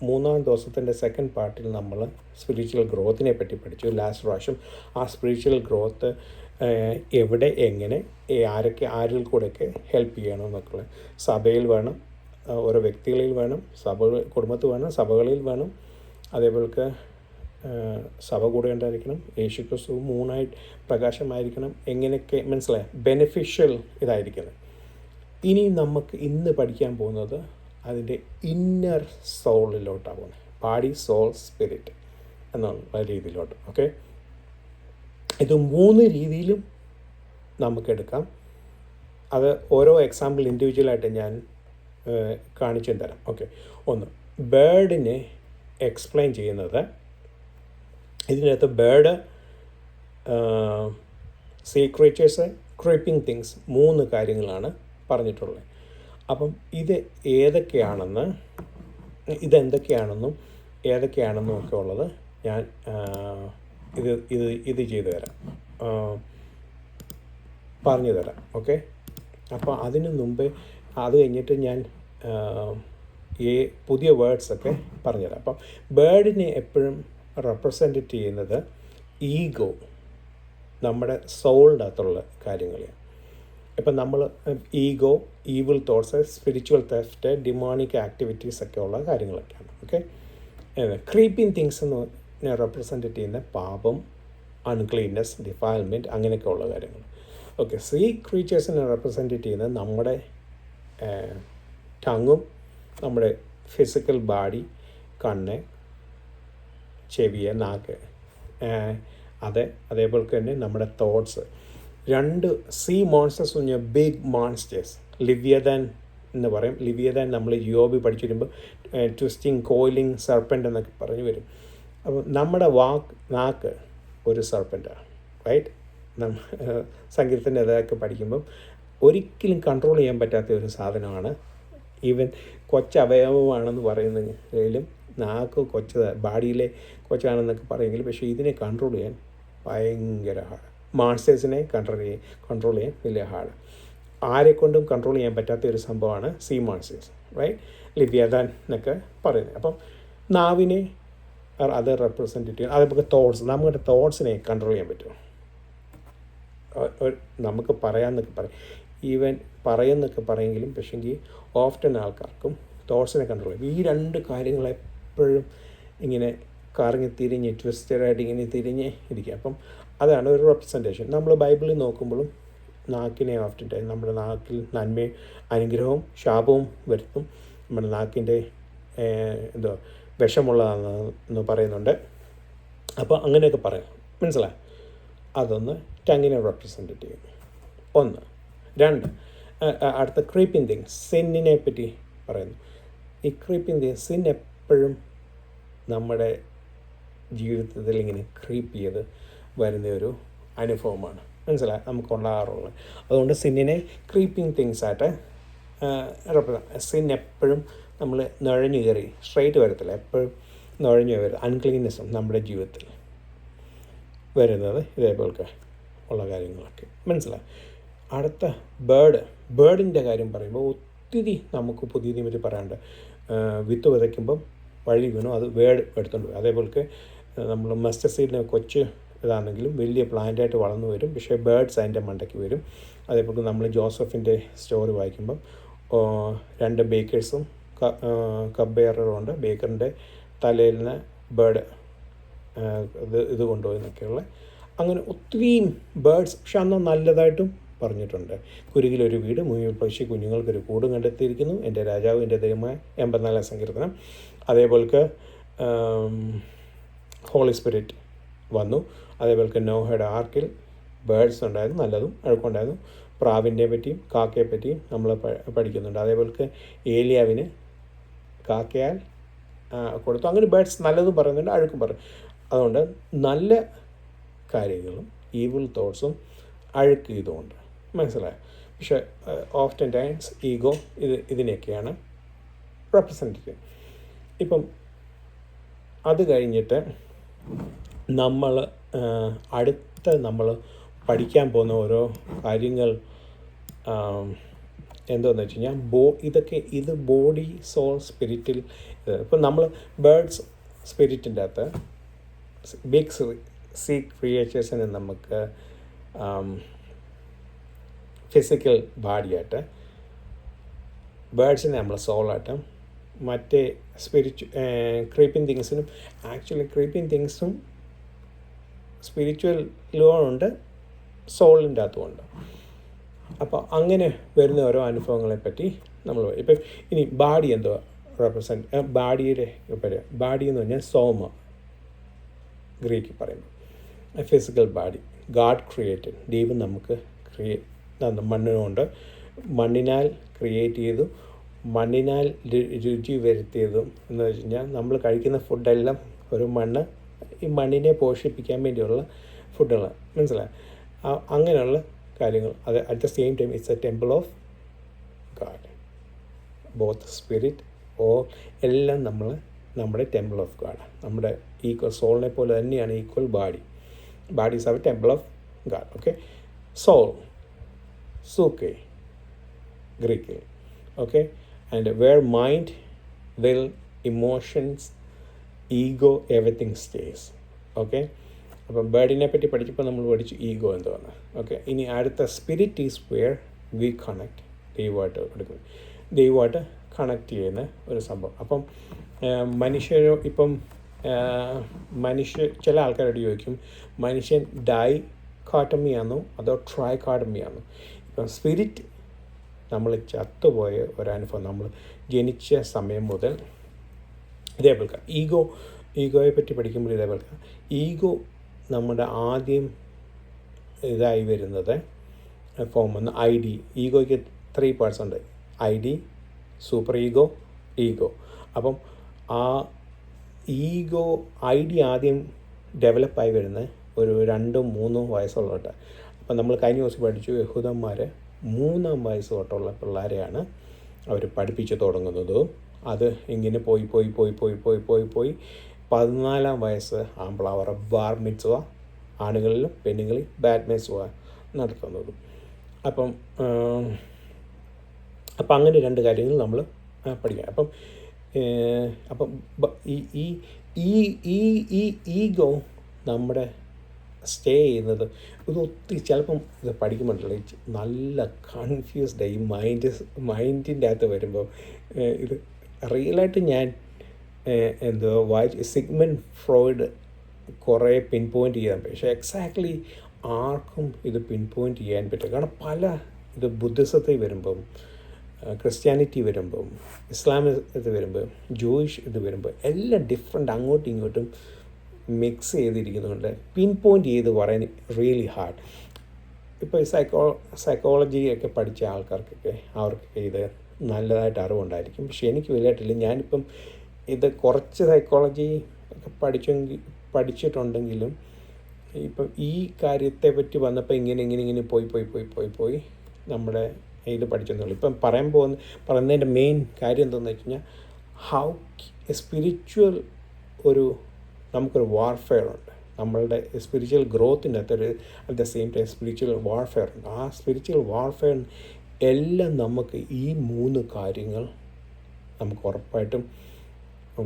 3-ാം ദിവസത്തിൻ്റെ സെക്കൻഡ് പാർട്ടിൽ നമ്മൾ സ്പിരിച്വൽ ഗ്രോത്തിനെ പറ്റി പഠിച്ചു. ലാസ്റ്റ് പ്രാവശ്യം ആ സ്പിരിച്വൽ ഗ്രോത്ത് എവിടെ, എങ്ങനെ, ആരിൽ കൂടെയൊക്കെ ഹെൽപ്പ് ചെയ്യണമെന്നൊക്കെ സഭയിൽ വേണം, ഓരോ വ്യക്തികളിൽ വേണം, കുടുംബത്തിൽ വേണം, സഭകളിൽ വേണം, അതേപോലെ സഭ കൂടെ ഉണ്ടായിരിക്കണം, യേശുക്രിസ്തു മൂന്നായിട്ട് പ്രകാശമായിരിക്കണം, എങ്ങനെയൊക്കെ മനസ്സിലായി ബെനിഫിഷ്യൽ ഇതായിരിക്കുന്നത്. ഇനി നമുക്ക് ഇന്ന് പഠിക്കാൻ പോകുന്നത് അതിൻ്റെ ഇന്നർ സോളിലോട്ടാണ് പോകുന്നത്. ബാഡി, സോൾ, സ്പിരിറ്റ് എന്നുള്ള രീതിയിലോട്ട്. ഓക്കെ, ഇത് 3 രീതിയിലും നമുക്കെടുക്കാം. അത് ഓരോ എക്സാമ്പിൾ ഇൻഡിവിജ്വലായിട്ട് ഞാൻ കാണിച്ചു തരാം. ഓക്കെ, ഒന്ന് ബേർഡിനെ എക്സ്പ്ലെയിൻ ചെയ്യുന്നത്, ഇതിനകത്ത് bird, sea creatures, creeping things, 3 കാര്യങ്ങളാണ് പറഞ്ഞിട്ടുള്ളത്. അപ്പം ഇതെന്തൊക്കെയാണെന്നും ഏതൊക്കെയാണെന്നും ഒക്കെ ഉള്ളത് ഞാൻ ഇത് ചെയ്തു തരാം, പറഞ്ഞു തരാം. ഓക്കെ, അപ്പോൾ അതിനു മുമ്പേ അത് കഴിഞ്ഞിട്ട് ഞാൻ പുതിയ വേർഡ്സൊക്കെ പറഞ്ഞുതരാം. അപ്പം ബേർഡിനെ എപ്പോഴും റെപ്രസെൻറ്റ് ചെയ്യുന്നത് ഈഗോ, നമ്മുടെ സോളിൻ്റെ അകത്തുള്ള കാര്യങ്ങളെയാണ്. ഇപ്പം നമ്മൾ ego, evil thoughts, spiritual theft, demonic activities ഒക്കെ ഉള്ള കാര്യങ്ങളൊക്കെയാണ്. ഓക്കെ, ക്രീപ്പിംഗ് തിങ്സ് എന്ന് റെപ്രസെൻറ്റ് ചെയ്യുന്ന പാപം, അൺക്ലീൻനെസ്, ഡിഫൈൽമെൻറ്റ്, അങ്ങനെയൊക്കെ ഉള്ള കാര്യങ്ങൾ. ഓക്കെ, സീ ക്രീച്ചേഴ്സിനെ റെപ്രസെൻറ്റ് ചെയ്യുന്നത് നമ്മുടെ ടങ്ങും, നമ്മുടെ ഫിസിക്കൽ ബോഡി, കണ്ണ്, ചെവിയ, നാക്ക്, അതേപോലെ തന്നെ നമ്മുടെ തോട്ട്സ്. 2 സീ മോൺസ്റ്റേഴ്സ് പറഞ്ഞാൽ ബിഗ് മോൺസ്റ്റേഴ്സ്. ലിവ്യദാൻ എന്ന് പറയും. ലിവ്യദാൻ നമ്മൾ യോബ് പഠിച്ചു വരുമ്പോൾ ട്വിസ്റ്റിംഗ്, കോയിലിംഗ്, സർപ്പൻ്റ് എന്നൊക്കെ പറഞ്ഞു വരും. അപ്പോൾ നമ്മുടെ നാക്ക് ഒരു സർപ്പൻ്റാണ്, റൈറ്റ്? സംഗീതത്തിൻ്റെ ഇതൊക്കെ പഠിക്കുമ്പം ഒരിക്കലും കൺട്രോൾ ചെയ്യാൻ പറ്റാത്ത ഒരു സാധനമാണ്. ഈവൻ കൊച്ചവയവമാണെന്ന് പറയുന്നതിലും നാക്ക് ബാഡിയിലെ കൊച്ചാണെന്നൊക്കെ പറയുമെങ്കിലും പക്ഷേ ഇതിനെ കൺട്രോൾ ചെയ്യാൻ ഭയങ്കര ഹാർഡ്. മാൺസ്റ്റേഴ്സിനെ കൺട്രോൾ ചെയ്യാൻ വലിയ ഹാർഡ്. ആരെക്കൊണ്ടും കൺട്രോൾ ചെയ്യാൻ പറ്റാത്ത ഒരു സംഭവമാണ് സീ മോൺസ്റ്റേഴ്സ്, റൈറ്റ്? ലിവ്യദാൻ എന്നൊക്കെ പറയുന്നത്. അപ്പം നാവിനെ അത് റെപ്രസെൻറ്റ് ചെയ്യും. അതേപോലെ തോട്ട്സ്, നമ്മുടെ തോട്ട്സിനെ കൺട്രോൾ ചെയ്യാൻ പറ്റുമോ? നമുക്ക് പറയാമെന്നൊക്കെ പറയും, ഈവൻ പറയുമെന്നൊക്കെ പറയുമെങ്കിലും പക്ഷേങ്കിൽ ഓഫ്റ്റൻ ആൾക്കാർക്കും തോട്ട്സിനെ കൺട്രോൾ ചെയ്യും. ഈ 2 കാര്യങ്ങളെപ്പോഴും ഇങ്ങനെ കറങ്ങി തിരിഞ്ഞ് ട്വിസ്റ്റഡായിട്ട് ഇങ്ങനെ തിരിഞ്ഞ് ഇരിക്കുക. അപ്പം അതാണ് ഒരു റെപ്രസെൻറ്റേഷൻ. നമ്മൾ ബൈബിളിൽ നോക്കുമ്പോഴും നാക്കിനെ ഓഫ്റ്റൻ ടൈം നമ്മുടെ നാക്കിൽ നന്മയും അനുഗ്രഹവും ശാപവും വരുത്തും. നമ്മുടെ നാക്കിൻ്റെ വിഷമുള്ളതാണെന്ന് പറയുന്നുണ്ട്. അപ്പോൾ അങ്ങനെയൊക്കെ പറയാം, മനസ്സിലായി? അതൊന്ന് ടങ്ങിനെ റെപ്രസെൻറ്റ് ചെയ്യും. 1. 2, അടുത്ത ക്രീപ്പിംഗ് തിങ്സ്, സിന്നിനെ പറ്റി പറയുന്നു. ഈ ക്രീപ്പിംഗ് തിങ്സ്, സിൻ എപ്പോഴും നമ്മുടെ ജീവിതത്തിൽ ഇങ്ങനെ ക്രീപ്പ് ചെയ്ത് വരുന്ന ഒരു അനുഭവമാണ്, മനസ്സിലായി? നമുക്കുണ്ടാകാറുള്ളത്. അതുകൊണ്ട് സിന്നിനെ ക്രീപ്പിംഗ് തിങ്സായിട്ട് സിൻ എപ്പോഴും നമ്മൾ നുഴഞ്ഞു കയറി സ്ട്രെയിറ്റ് വരത്തില്ല, എപ്പോഴും നുഴഞ്ഞു വരും. അൺക്ലീൻനെസ്സും നമ്മുടെ ജീവിതത്തിൽ വരുന്നത് ഇതേപോലൊക്കെ ഉള്ള കാര്യങ്ങളൊക്കെ, മനസ്സിലായി? അടുത്ത ബേർഡിൻ്റെ കാര്യം പറയുമ്പോൾ ഒത്തിരി നമുക്ക് പുതിയ നിയമത്തിൽ പറയാനുണ്ട്. വിത്ത് വിതയ്ക്കുമ്പം വഴി വീണു, അത് വേർഡ് എടുത്തുകൊണ്ട് പോയി. അതേപോലെ നമ്മൾ മസ്റ്റർ സീഡിന് കൊച്ച് ഇതാണെങ്കിലും വലിയ പ്ലാന്റായിട്ട് വളർന്നു വരും, പക്ഷേ ബേർഡ്സ് അതിൻ്റെ മണ്ടയ്ക്ക് വരും. അതേപോലെ നമ്മൾ ജോസഫിൻ്റെ സ്റ്റോറി വായിക്കുമ്പം 2 ബേക്കേഴ്സും കപ്പ് ബെയറും ഉണ്ട്. ബേക്കറിൻ്റെ തലയിൽ നിന്ന് ബേർഡ് ഇത് കൊണ്ടുപോയി എന്നൊക്കെയുള്ള അങ്ങനെ ഒത്തിരിയും ബേർഡ്സ്. പക്ഷെ അന്ന് നല്ലതായിട്ടും പറഞ്ഞിട്ടുണ്ട്. കുരുകിലൊരു വീട്, മുങ്ങിൽ പക്ഷി കുഞ്ഞുങ്ങൾക്കൊരു കൂടും കണ്ടെത്തിയിരിക്കുന്നു, എൻ്റെ രാജാവ് എൻ്റെ ദൈവമായ 84 സങ്കീർത്തനം. അതേപോലെ ഹോളി സ്പിരിറ്റ് വന്നു. അതേപോലെ നോഹയുടെ ആർക്കിൽ ബേർഡ്സ് ഉണ്ടായിരുന്നു, നല്ലതും അഴുക്കുണ്ടായിരുന്നു. പ്രാവിൻ്റെ പറ്റിയും കാക്കയെ പറ്റിയും നമ്മൾ പഠിക്കുന്നുണ്ട്. അതേപോലെ ഏലിയാവിന് കാക്കയാൽ കൊടുത്തു. അങ്ങനെ ബേർഡ്സ് നല്ലതും പറയുന്നുണ്ട്, അഴുക്കും പറയും. അതുകൊണ്ട് നല്ല കാര്യങ്ങളും ഈവിൾ തോട്ട്സും അഴുക്ക് ഇതുമുണ്ട്, മനസ്സിലായോ? പക്ഷേ ഓഫ്റ്റൻ ടൈംസ് ഈഗോ ഇതിനെയൊക്കെയാണ് റെപ്രസെൻറ്റ് ചെയ്യുന്നത്. ഇപ്പം അത് കഴിഞ്ഞിട്ട് നമ്മൾ പഠിക്കാൻ പോകുന്ന ഓരോ കാര്യങ്ങൾ എന്താണെന്ന് വെച്ച് കഴിഞ്ഞാൽ ഇത് ബോഡി, സോൾ, സ്പിരിറ്റിൽ. ഇപ്പം നമ്മൾ ബേർഡ്സ് സ്പിരിറ്റിൻ്റെ അകത്ത് ബിഗ് സീ ക്രിയേച്ചേഴ്സിനെ നമുക്ക് ഫിസിക്കൽ ബോഡിയായിട്ട്, ബേർഡ്സിനെ നമ്മൾ സോളായിട്ടും, മറ്റേ ക്രീപ്പിംഗ് തിങ്സിനും ക്രീപ്പിംഗ് തിങ്സും സ്പിരിച്വലുമുണ്ട്, സോളിൻ്റെ അകത്തുമുണ്ട്. അപ്പോൾ അങ്ങനെ വരുന്ന ഓരോ അനുഭവങ്ങളെപ്പറ്റി നമ്മൾ ഇപ്പം ഇനി ബാഡി എന്തോ റെപ്രസെൻറ്റ്, ബാഡിയുടെ ബാഡി എന്ന് പറഞ്ഞാൽ സോമ ഗ്രീക്കിൽ പറയുമ്പോൾ ഫിസിക്കൽ ബോഡി. ഗാഡ് ക്രിയേറ്റഡ്, ദൈവം നമുക്ക് മണ്ണിനുകൊണ്ട് മണ്ണിനാൽ ക്രിയേറ്റ് ചെയ്തു, മണ്ണിനാൽ രുചി വരുത്തിയതും എന്ന് വെച്ച് കഴിഞ്ഞാൽ നമ്മൾ കഴിക്കുന്ന ഫുഡെല്ലാം ഒരു ഈ മണ്ണിനെ പോഷിപ്പിക്കാൻ വേണ്ടിയുള്ള ഫുഡുകളാണ്, മനസ്സിലായി? അങ്ങനെയുള്ള കാര്യങ്ങൾ. അത് at the same time it's a temple of God, both spirit എല്ലാം നമ്മുടെ ടെമ്പിൾ ഓഫ് ഗാഡ്. നമ്മുടെ ഈക്വൽ സോളിനെ പോലെ തന്നെയാണ് equal body is our temple of God. Okay, soul സൂക്കെ ഗ്രീക്കിൽ. Okay, and where mind, will, emotions, ego, everything stays. Okay, അപ്പം ബേർഡിനെ പറ്റി പഠിച്ചപ്പോൾ നമ്മൾ പഠിച്ചു ഈഗോ എന്താണ്. ഓക്കെ, ഇനി അടുത്ത spirit is where we connect ദൈവമായിട്ട് എടുക്കും, ദൈവമായിട്ട് കണക്ട് ചെയ്യുന്ന ഒരു സംഭവം. അപ്പം ഇപ്പം ചില ആൾക്കാരോട് ചോദിക്കും, മനുഷ്യൻ ഡൈകോട്ടമി ആണോ അതോ ട്രൈകോട്ടമി ആണോ? ഇപ്പം സ്പിരിറ്റ് നമ്മൾ ചത്തുപോയ ഒരനുഭവം, നമ്മൾ ജനിച്ച സമയം മുതൽ ഇതേപോലെ ഈഗോയെ പറ്റി പഠിക്കുമ്പോൾ ഇതേപോലെ ഈഗോ നമ്മുടെ ആദ്യം ഇതായി വരുന്നത് ഫോം വന്ന് ID. ഈഗോയ്ക്ക് 3 പാർട്സ് ഉണ്ട്, ID, സൂപ്പർ ഈഗോ. അപ്പം ആ ID ആദ്യം ഡെവലപ്പായി വരുന്നത് ഒരു 2-3 വയസ്സുള്ളവട്ട്. അപ്പം നമ്മൾ കഴിഞ്ഞ ദിവസം പഠിച്ചു, യഹൂദന്മാർ 3-ാം വയസ്സ് തൊട്ടുള്ള പിള്ളേരെയാണ് അവർ പഠിപ്പിച്ച് തുടങ്ങുന്നത്. അത് ഇങ്ങനെ പോയി 14-ാം വയസ്സ് ആകുമ്പോൾ അവരുടെ ബാർ മിറ്റ്സ്വ, ആണുങ്ങളിലും പെണ്ണുങ്ങളിലും ബാറ്റ് മിറ്റ്സ്വ നടത്തുന്നത്. അപ്പം അങ്ങനെ 2 കാര്യങ്ങൾ നമ്മൾ പഠിക്കാം. അപ്പം ഈ ഈഗോ നമ്മുടെ സ്റ്റേ ചെയ്യുന്നത് ഇത് ഒത്തിരി ചിലപ്പം ഇത് പഠിക്കുമ്പോഴല്ലേ നല്ല കൺഫ്യൂസ്ഡ് ഈ മൈൻഡിൻ്റെ അകത്ത് വരുമ്പോൾ ഇത് റിയലായിട്ട് ഞാൻ സിഗ്മണ്ട് ഫ്രോയിഡ് കുറേ പിൻ പോയിൻ്റ് ചെയ്യാൻ പറ്റും. പക്ഷേ എക്സാക്ട്ലി ആർക്കും ഇത് പിൻ പോയിൻ്റ് ചെയ്യാൻ പറ്റും. കാരണം പല ഇത് ബുദ്ധിസത്തിൽ വരുമ്പം, ക്രിസ്ത്യാനിറ്റി വരുമ്പം, ഇസ്ലാമിക് ഇത് വരുമ്പോൾ, ജൂയിഷ് ഇത് വരുമ്പോൾ എല്ലാം ഡിഫറെൻ്റ്, അങ്ങോട്ടും ഇങ്ങോട്ടും മിക്സ് ചെയ്തിരിക്കുന്നതുകൊണ്ട് പിൻ പോയിൻ്റ് ചെയ്ത് പറയാൻ റിയലി ഹാർഡ്. ഇപ്പോൾ സൈക്കോളജിയൊക്കെ പഠിച്ച ആൾക്കാർക്കൊക്കെ അവർക്കൊക്കെ ഇത് നല്ലതായിട്ട് അറിവുണ്ടായിരിക്കും. പക്ഷേ എനിക്ക് വലിയായിട്ടില്ല. ഞാനിപ്പം ഇത് കുറച്ച് സൈക്കോളജി ഒക്കെ പഠിച്ചിട്ടുണ്ടെങ്കിലും ഇപ്പം ഈ കാര്യത്തെ പറ്റി വന്നപ്പോൾ ഇങ്ങനെ പോയി നമ്മുടെ ഇത് പഠിച്ചെന്നുള്ളൂ. ഇപ്പം പറയുന്നതിൻ്റെ മെയിൻ കാര്യം എന്താണെന്ന് വെച്ച് കഴിഞ്ഞാൽ ഹൗ സ്പിരിച്വൽ നമുക്കൊരു വാർഫെയർ ഉണ്ട്. നമ്മളുടെ സ്പിരിച്വൽ ഗ്രോത്തിൻ്റെ അകത്തൊരു at the same time spiritual warfare ഉണ്ട്. ആ സ്പിരിച്വൽ വാർഫെയർ എല്ലാം നമുക്ക് ഈ 3 കാര്യങ്ങൾ നമുക്ക് ഉറപ്പായിട്ടും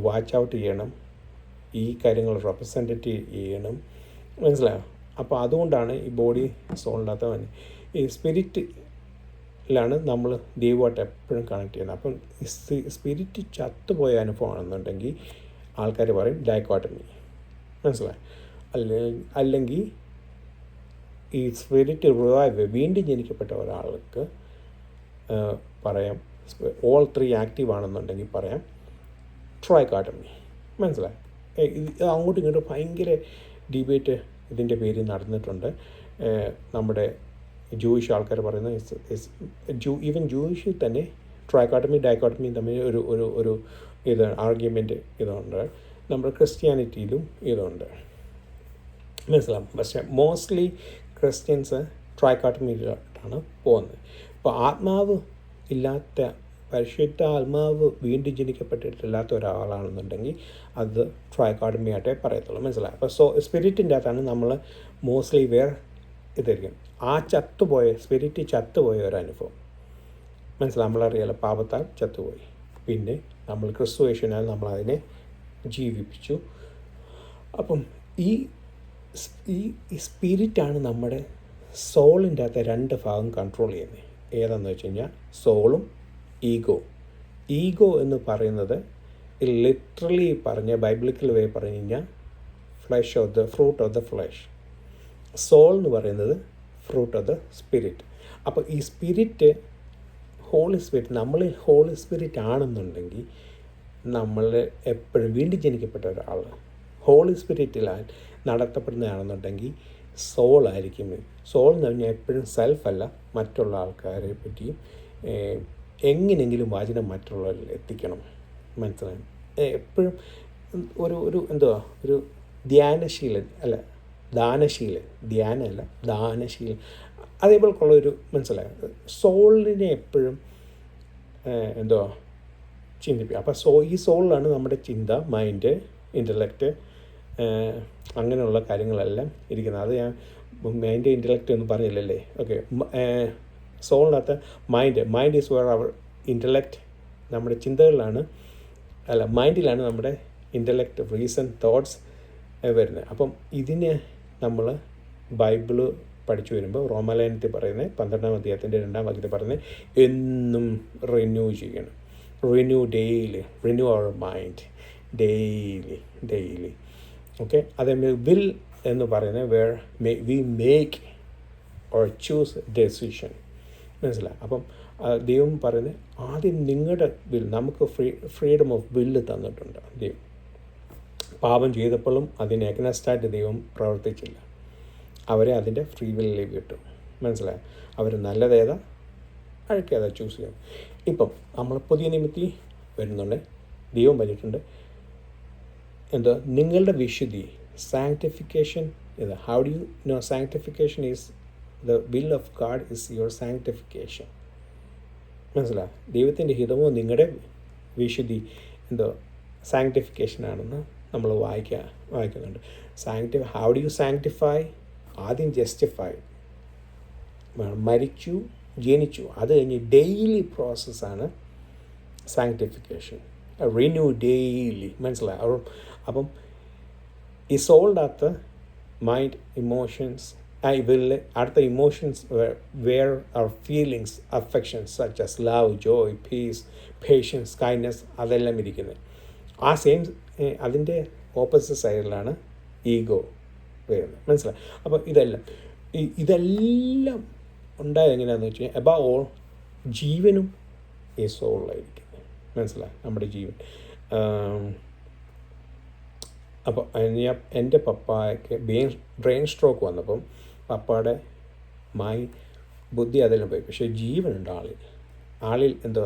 വാച്ച് ഔട്ട് ചെയ്യണം. ഈ കാര്യങ്ങൾ റെപ്രസെൻറ്റേറ്റ് ചെയ്യണം, മനസ്സിലായോ? അപ്പോൾ അതുകൊണ്ടാണ് ഈ ബോഡി സോളിൻ്റെ അകത്ത് ഈ സ്പിരിറ്റിലാണ് നമ്മൾ ദൈവമായിട്ട് എപ്പോഴും കണക്ട് ചെയ്യുന്നത്. അപ്പം സ്പിരിറ്റ് ചത്തുപോയ അനുഭവമാണെന്നുണ്ടെങ്കിൽ ആൾക്കാർ പറയും ഡൈക്കോട്ടമി, മനസ്സിലായി? അല്ലെങ്കിൽ ഈ സ്പിരിറ്റ് റിവൈവ് വീണ്ടും ജനിക്കപ്പെട്ട ഒരാൾക്ക് പറയാം all 3 ആക്റ്റീവ് ആണെന്നുണ്ടെങ്കിൽ പറയാം ട്രൈക്കോട്ടമി, മനസ്സിലായി? അങ്ങോട്ടും ഇങ്ങോട്ടും ഭയങ്കര ഡിബേറ്റ് ഇതിൻ്റെ പേരിൽ നടന്നിട്ടുണ്ട്. നമ്മുടെ ജൂയിഷ് ആൾക്കാർ പറയുന്നത് ഈവൻ ജൂയിഷിൽ തന്നെ ട്രൈക്കോട്ടമി ഡൈക്കോട്ടമിയും തമ്മിൽ ഒരു ഇത് ആർഗ്യുമെൻറ്റ് ഇതുണ്ട്. നമ്മുടെ ക്രിസ്ത്യാനിറ്റിയിലും ഇതുണ്ട്, മനസ്സിലാവും. പക്ഷേ മോസ്റ്റ്ലി ക്രിസ്ത്യൻസ് ട്രൈക്കോട്ടമിയിലോട്ടാണ് പോകുന്നത്. ഇപ്പോൾ ആത്മാവ് ഇല്ലാത്ത, പരിശുദ്ധ ആത്മാവ് വീണ്ടും ജനിക്കപ്പെട്ടിട്ടില്ലാത്ത ഒരാളാണെന്നുണ്ടെങ്കിൽ അത് ട്രൈക്കോട്ടമിയായിട്ടേ പറയത്തുള്ളൂ, മനസ്സിലായി? അപ്പോൾ സ്പിരിറ്റിൻ്റെ അകത്താണ് നമ്മൾ മോസ്റ്റ്ലി ഇതായിരിക്കും ആ സ്പിരിറ്റ് ചത്തുപോയ ഒരനുഭവം, മനസ്സിലായി? നമ്മളറിയാലോ, പാപത്താൽ ചത്തുപോയി, പിന്നെ നമ്മൾ ക്രിസ്തു യേശുവിനാൽ നമ്മളതിനെ ജീവിപ്പിച്ചു. അപ്പം ഈ സ്പിരിറ്റാണ് നമ്മുടെ സോളിൻ്റെ അകത്ത് 2 ഭാഗം കൺട്രോൾ ചെയ്യുന്നത്. ഏതാണെന്ന് വെച്ച് കഴിഞ്ഞാൽ സോളും ഈഗോ എന്ന് പറയുന്നത് ലിറ്ററലി ബൈബിളിക്കൽ വേ പറഞ്ഞു കഴിഞ്ഞാൽ fruit of the flesh. Soul എന്ന് പറയുന്നത് ഫ്രൂട്ട് ഓഫ് ദ സ്പിരിറ്റ്. അപ്പോൾ ഈ സ്പിരിറ്റ് ഹോളി സ്പിരിറ്റ്, നമ്മൾ ഹോളി സ്പിരിറ്റ് ആണെന്നുണ്ടെങ്കിൽ നമ്മൾ എപ്പോഴും വീണ്ടും ജനിക്കപ്പെട്ട ഒരാൾ ഹോളി സ്പിരിറ്റിലാൽ നടത്തപ്പെടുന്നതാണെന്നുണ്ടെങ്കിൽ സോളായിരിക്കും. സോൾ എന്ന് പറഞ്ഞാൽ എപ്പോഴും സെൽഫല്ല, മറ്റുള്ള ആൾക്കാരെ പറ്റിയും എങ്ങനെയെങ്കിലും വചനം മറ്റുള്ളവരിൽ എത്തിക്കണം, മനസ്സിലായി? എപ്പോഴും ഒരു ധ്യാനശീലൻ, ദാനശീലൻ അതേപോലെയുള്ളൊരു, മനസ്സിലായി? സോളിനെ എപ്പോഴും ചിന്തിപ്പിക്കുക. അപ്പോൾ ഈ സോളിലാണ് നമ്മുടെ ചിന്ത, മൈൻഡ്, ഇൻ്റലക്റ്റ്, അങ്ങനെയുള്ള കാര്യങ്ങളെല്ലാം ഇരിക്കുന്നത്. അത് ഞാൻ മൈൻഡ് ഇൻ്റലക്റ്റ് ഒന്നും പറഞ്ഞില്ലല്ലേ? ഓക്കെ. സോളിനകത്ത് mind is where our intellect, നമ്മുടെ ചിന്തകളിലാണ്, മൈൻഡിലാണ് നമ്മുടെ ഇൻ്റലക്റ്റ്, റീസൺ, തോട്ട്സ് വരുന്നത്. അപ്പം ഇതിനെ നമ്മൾ ബൈബിള് പഠിച്ചു വരുമ്പോൾ റോമാലയനത്തിൽ പറയുന്നത് 12-ാം അധ്യായത്തിൻ്റെ 2-ാം വാക്യത്തിൽ പറയുന്നത് എന്നും റിന്യൂ ചെയ്യണം. Renew daily, renew our mind daily. Okay, അതേപോലെ വിൽ എന്ന് പറയുന്നത് where we make or choose decision. മനസ്സിലായി? അപ്പം ദൈവം പറയുന്നത് ആദ്യം നിങ്ങളുടെ വിൽ, നമുക്ക് ഫ്രീഡം ഓഫ് വില്ല് തന്നിട്ടുണ്ട് ദൈവം. പാപം ചെയ്തപ്പോഴും അതിന് എഗ്നസ്റ്റായിട്ട് ദൈവം പ്രവർത്തിച്ചില്ല. അവരെ അതിൻ്റെ ഫ്രീ വില്ലിലേക്ക് വിട്ടു. മനസ്സിലായി? അവർ നല്ലതേതാ അഴുക്കേതാ ചൂസ് ചെയ്യും. ഇപ്പം നമ്മൾ പുതിയ നിമിത്തി വരുന്നുണ്ട്. ദൈവം പറഞ്ഞിട്ടുണ്ട് എന്താ നിങ്ങളുടെ വിശുദ്ധി, സാങ്ക്ടിഫിക്കേഷൻ. ഇത് how do you know sanctification is the will of God is your sanctification. മനസ്സിലായി? ദൈവത്തിൻ്റെ ഹിതമോ നിങ്ങളുടെ വിശുദ്ധി എന്തോ സാങ്ക്ടിഫിക്കേഷനാണെന്ന് നമ്മൾ വായിക്കുന്നുണ്ട്. How do you sanctify? ആദ്യം ജസ്റ്റിഫൈ, മരിച്ചു ജനിച്ചു, അത് കഴിഞ്ഞ് ഡെയിലി പ്രോസസ്സാണ് സാങ്ക്ടിഫിക്കേഷൻ. Renew daily. മനസ്സിലായി? അപ്പം ഈ സോളിനകത്ത് മൈൻഡ്, ഇമോഷൻസ്, അടുത്ത emotions where our feelings, affections such as love, joy, peace, patience, kindness, അതെല്ലാം ഇരിക്കുന്നത്. ആ സെയിം അതിൻ്റെ ഓപ്പോസിറ്റ് സൈഡിലാണ് ഈഗോ വരുന്നത്. മനസ്സിലായി? അപ്പോൾ ഇതെല്ലാം ഉണ്ടായത് എങ്ങനെയാണെന്ന് വെച്ച് കഴിഞ്ഞാൽ എബവ് ഓൾ ജീവനും ഈ സോളിലായിരിക്കുന്നത്. മനസ്സിലായി? നമ്മുടെ ജീവൻ. അപ്പോൾ എൻ്റെ പപ്പായ്ക്ക് ബ്രെയിൻ സ്ട്രോക്ക് വന്നപ്പം പപ്പയുടെ ബുദ്ധി അതെല്ലാം പോയി. പക്ഷേ ജീവനുണ്ട് ആളിൽ എന്തോ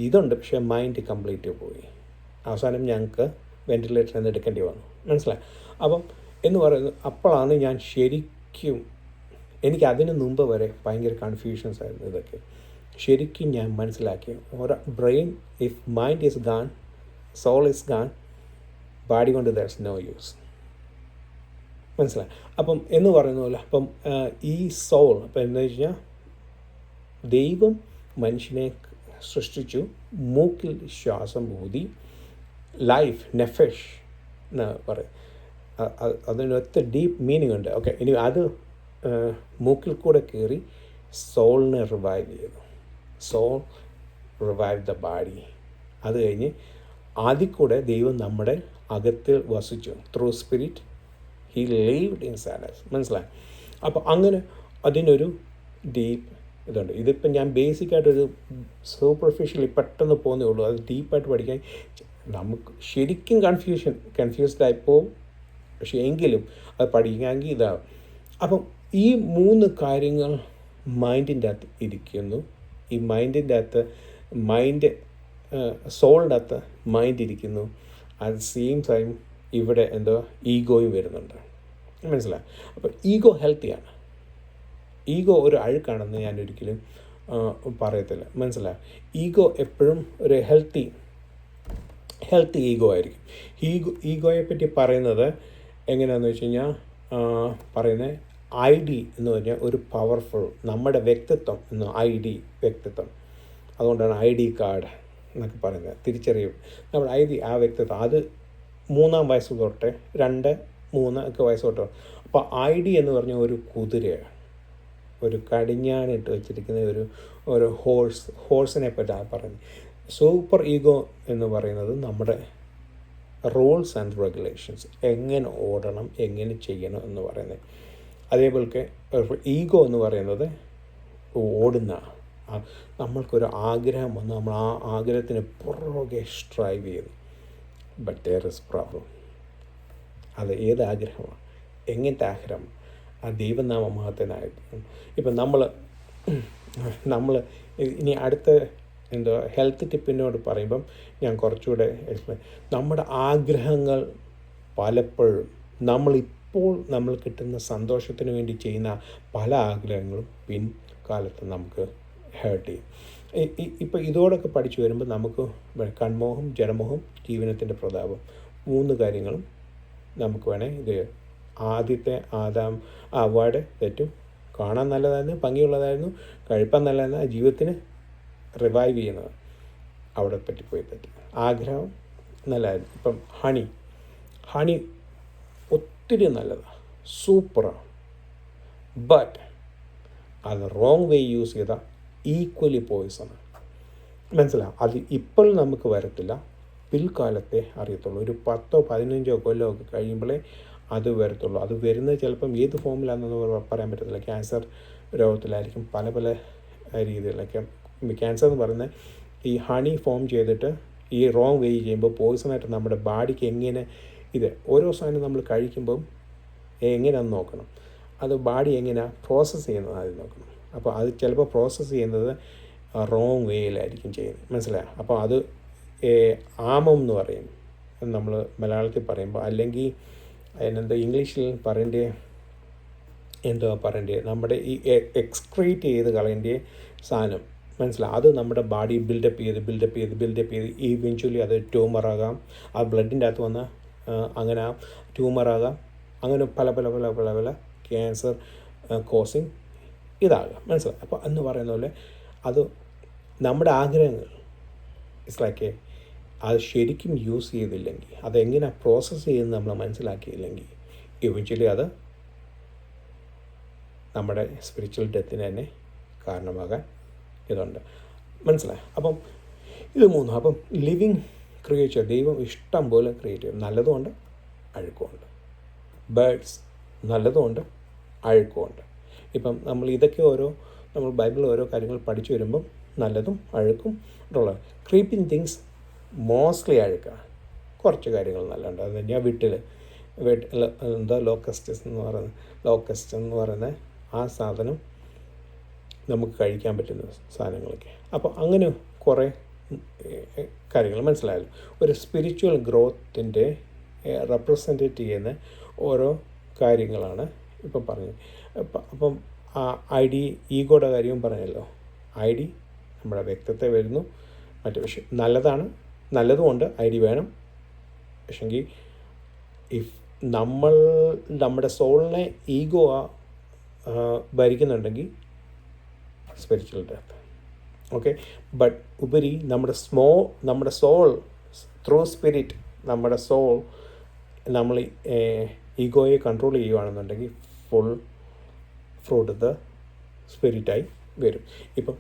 ഇതുണ്ട്, പക്ഷേ മൈൻഡ് കംപ്ലീറ്റ് പോയി. അവസാനം ഞങ്ങൾക്ക് വെൻറ്റിലേറ്ററിൽ നിന്ന് എടുക്കേണ്ടി വന്നു. മനസ്സിലായി? അപ്പം എന്ന് പറയുന്നത് അപ്പോഴാണ് ഞാൻ ശരിക്കും, എനിക്ക് അതിന് മുമ്പ് വരെ ഭയങ്കര കൺഫ്യൂഷൻസ് ആയിരുന്നു ഇതൊക്കെ. ശരിക്കും ഞാൻ മനസ്സിലാക്കി brain, if mind is gone, soul is gone, body കൊണ്ട് ദർ ഇസ് നോ യൂസ്. മനസ്സിലായി? അപ്പം എന്ന് പറയുന്ന പോലെ അപ്പം ഈ സോൾ, അപ്പം എന്താ വെച്ച് കഴിഞ്ഞാൽ ദൈവം മനുഷ്യനെ സൃഷ്ടിച്ചു, മൂക്കിൽ ശ്വാസം ഊതി, ലൈഫ്, നെഫെഷ് എന്ന് പറയും. അതിനൊത്ത ഡീപ്പ് മീനിങ് ഉണ്ട്. ഓക്കെ, ഇനി അത് മൂക്കിൽ കൂടെ കയറി സോളിനെ റിവൈവ് ചെയ്തു. Soul revive the body. അത് കഴിഞ്ഞ് അതിൽ കൂടെ ദൈവം നമ്മുടെ അകത്തിൽ വസിച്ചു. Through spirit he lived inside us. മനസ്സിലായി? അപ്പോൾ അങ്ങനെ അതിനൊരു ഡീപ്പ് ഇതുണ്ട്. ഇതിപ്പം ഞാൻ ബേസിക്കായിട്ടൊരു സൂപ്പർഫിഷ്യലി പെട്ടെന്ന് പോകുന്നേ ഉള്ളൂ. അത് ഡീപ്പായിട്ട് പഠിക്കാൻ നമുക്ക് ശരിക്കും കൺഫ്യൂസ്ഡായി പോവും. പക്ഷേ എങ്കിലും അത് പഠിക്കാമെങ്കിൽ ഇതാവും. അപ്പം ഈ 3 കാര്യങ്ങൾ മൈൻഡിൻ്റെ അകത്ത് ഇരിക്കുന്നു. ഈ മൈൻഡിൻ്റെ അകത്ത് സോളിൻ്റെ അകത്ത് മൈൻഡ് ഇരിക്കുന്നു. അറ്റ് സെയിം ടൈം ഇവിടെ എന്തോ ഈഗോയും വരുന്നുണ്ട്. മനസ്സിലായി? അപ്പോൾ ഈഗോ ഹെൽത്തിയാണ്. ഈഗോ ഒരു അഴുക്കാണെന്ന് ഞാൻ ഒരിക്കലും പറയത്തില്ല. മനസ്സിലായി? ഈഗോ എപ്പോഴും ഒരു ഹെൽത്തി ഈഗോ ആയിരിക്കും. ഈഗോയെ പറ്റി പറയുന്നത് എങ്ങനെയാണെന്ന് വെച്ച് കഴിഞ്ഞാൽ പറയുന്നത് ID എന്ന് പറഞ്ഞാൽ ഒരു പവർഫുൾ, നമ്മുടെ വ്യക്തിത്വം എന്ന് വ്യക്തിത്വം. അതുകൊണ്ടാണ് ID കാർഡ് എന്നൊക്കെ പറയുന്നത്. തിരിച്ചറിയും നമ്മുടെ ആ വ്യക്തിത്വം. അത് 3-ാം വയസ്സ് തൊട്ട് 2-3 ഒക്കെ വയസ്സ് തൊട്ട്. അപ്പോൾ എന്ന് പറഞ്ഞ ഒരു കുതിരയാണ്, ഒരു കടിഞ്ഞാണിട്ട് വെച്ചിരിക്കുന്ന ഒരു ഹോഴ്സിനെ പറ്റി പറയുന്നത്. സൂപ്പർ ഈഗോ എന്ന് പറയുന്നത് നമ്മുടെ റൂൾസ് ആൻഡ് റെഗുലേഷൻസ്, എങ്ങനെ ഓടണം, എങ്ങനെ ചെയ്യണം എന്ന് പറയുന്നത്. അതേപോലെ ഈഗോ എന്ന് പറയുന്നത് ഓടുന്ന, നമ്മൾക്കൊരു ആഗ്രഹം വന്ന് നമ്മൾ ആ ആഗ്രഹത്തിന് പുറകെ സ്ട്രൈവ് ചെയ്യുന്നു. But there is problem. അത് ഏത് ആഗ്രഹമാണ്, എങ്ങനത്തെ ആഗ്രഹം? ആ ദൈവനാമ മഹത്വനായിരിക്കും. ഇപ്പം നമ്മൾ ഇനി അടുത്ത ഹെൽത്ത് ടിപ്പിനോട് പറയുമ്പം ഞാൻ കുറച്ചുകൂടെ എക്സ്പ്ലെയിൻ. നമ്മുടെ ആഗ്രഹങ്ങൾ പലപ്പോഴും നമ്മൾ കിട്ടുന്ന സന്തോഷത്തിന് വേണ്ടി ചെയ്യുന്ന പല ആഗ്രഹങ്ങളും പിൻകാലത്ത് നമുക്ക് ഹേർട്ട് ചെയ്യും. ഇപ്പം ഇതോടൊക്കെ പഠിച്ചു വരുമ്പോൾ നമുക്ക് കൺമോഹം, ജനമോഹം, ജീവനത്തിൻ്റെ പ്രതാപം, 3 കാര്യങ്ങളും നമുക്ക് ഇത് ആദ്യത്തെ അവാർഡ് തെറ്റും. കാണാൻ നല്ലതായിരുന്നു, ഭംഗിയുള്ളതായിരുന്നു, കഴിപ്പാൻ നല്ലതായിരുന്നു, ജീവിതത്തിന് റിവൈവ് ചെയ്യുന്നത് അവിടെ പറ്റിപ്പോയി തെറ്റി. ആഗ്രഹം നല്ലതായിരുന്നു. ഇപ്പം ഹണി ഒത്തിരി നല്ലതാണ്, സൂപ്പറാണ്. ബട്ട് അത് റോങ് വേ യൂസ് ചെയ്താൽ ഈക്വലി പോയിസൺ. മനസ്സിലാവും. അത് ഇപ്പോൾ നമുക്ക് വരത്തില്ല, പിൽക്കാലത്തെ അറിയത്തുള്ളൂ. ഒരു 10-15 കൊല്ലമൊക്കെ കഴിയുമ്പോഴേ അത് വരത്തുള്ളൂ. അത് വരുന്നത് ചിലപ്പം ഏത് ഫോമിലാണെന്ന് പറയാൻ പറ്റത്തില്ല. ക്യാൻസർ രോഗത്തിലായിരിക്കും, പല പല രീതിയിലൊക്കെ. ക്യാൻസർ എന്ന് പറയുന്നത് ഈ ഹണി ഫോം ചെയ്തിട്ട് ഈ റോങ് വേ ചെയ്യുമ്പോൾ പോയിസണായിട്ട് നമ്മുടെ ബാഡിക്ക് എങ്ങനെ ഓരോ സാധനം നമ്മൾ കഴിക്കുമ്പം എങ്ങനെയാണെന്ന് നോക്കണം. അത് ബാഡി എങ്ങനെയാണ് പ്രോസസ്സ് ചെയ്യുന്നത് ആദ്യം നോക്കണം. അപ്പോൾ അത് ചിലപ്പോൾ പ്രോസസ്സ് ചെയ്യുന്നത് റോങ് വേയിലായിരിക്കും ചെയ്യുന്നത്. മനസ്സിലായോ? അപ്പോൾ അത് ആമം എന്ന് പറയും നമ്മൾ മലയാളത്തിൽ പറയുമ്പോൾ. അല്ലെങ്കിൽ അതിനെന്താ ഇംഗ്ലീഷിൽ പറയേണ്ടത് നമ്മുടെ ഈ എക്സ്ക്രീറ്റ് ചെയ്ത് കളയേണ്ട സാധനം. മനസ്സിലാവും. അത് നമ്മുടെ ബാഡി ബിൽഡപ്പ് ചെയ്ത് ഈവെൻച്വലി അത് ട്യൂമറാകാം, ആ ബ്ലഡിൻ്റെ അകത്ത് വന്ന് അങ്ങനെ ട്യൂമറാകാം, അങ്ങനെ പല പല പല പല പല ക്യാൻസർ കോസിങ് ഇതാകാം. മനസ്സിലാവും. അപ്പോൾ എന്ന് പറയുന്ന പോലെ അത് നമ്മുടെ ആഗ്രഹങ്ങൾ ഇറ്റ്സ് ലൈക്ക് അത് ശരിക്കും യൂസ് ചെയ്തില്ലെങ്കിൽ, അതെങ്ങനെ പ്രോസസ്സ് ചെയ്യുന്നത് നമ്മൾ മനസ്സിലാക്കിയില്ലെങ്കിൽ ഇവൻച്വലി അത് നമ്മുടെ സ്പിരിച്വൽ ഡെത്തിന് തന്നെ കാരണമാകാൻ ഇതുണ്ട്. മനസ്സിലായി? അപ്പം ഇത് മൂന്നും. അപ്പം ലിവിങ് ക്രിയേച്ചർ ദൈവം ഇഷ്ടം പോലെ ക്രിയേറ്റ് ചെയ്യും. നല്ലതുമുണ്ട്, അഴുക്കുമുണ്ട്. ബേഡ്സ് നല്ലതുമുണ്ട്, അഴുക്കുമുണ്ട്. ഇപ്പം നമ്മൾ ഇതൊക്കെ നമ്മൾ ബൈബിളിൽ ഓരോ കാര്യങ്ങൾ പഠിച്ചു വരുമ്പം നല്ലതും അഴുക്കും ഉള്ളത്. ക്രീപ്പിംഗ് തിങ്സ് മോസ്റ്റ്ലി അഴുക്കാണ്, കുറച്ച് കാര്യങ്ങൾ നല്ലതുണ്ട്. അത് തന്നെയാണ് വീട്ടിൽ ലോക്കസ്റ്റ് എന്ന് പറയുന്ന ആ സാധനം നമുക്ക് കഴിക്കാൻ പറ്റുന്ന സാധനങ്ങളൊക്കെ. അപ്പോൾ അങ്ങനെ കുറേ കാര്യങ്ങൾ മനസ്സിലായല്ലോ. ഒരു സ്പിരിച്വൽ ഗ്രോത്തിൻ്റെ റെപ്രസെൻറ്റേറ്റ് ചെയ്യുന്ന ഓരോ കാര്യങ്ങളാണ് ഇപ്പം പറഞ്ഞത്. അപ്പം ഈഗോയുടെ കാര്യവും പറഞ്ഞല്ലോ. നമ്മുടെ വ്യക്തിത്വത്തെ വരുന്നു. മറ്റു വിഷയം നല്ലതുമുണ്ട്, വേണം. പക്ഷെങ്കിൽ നമ്മുടെ സോളിനെ ഈഗോ ഭരിക്കുന്നുണ്ടെങ്കിൽ സ്പിരിച്വൽ ഡെത്ത്. ഓക്കെ. ബട്ട് ഉപരി നമ്മുടെ സോൾ ത്രൂ സ്പിരിറ്റ്, നമ്മുടെ സോൾ നമ്മൾ ഈഗോയെ കൺട്രോൾ ചെയ്യുകയാണെന്നുണ്ടെങ്കിൽ ഫുൾ ഫ്രൂട്ട് ദ സ്പിരിറ്റായി വരും. ഇപ്പം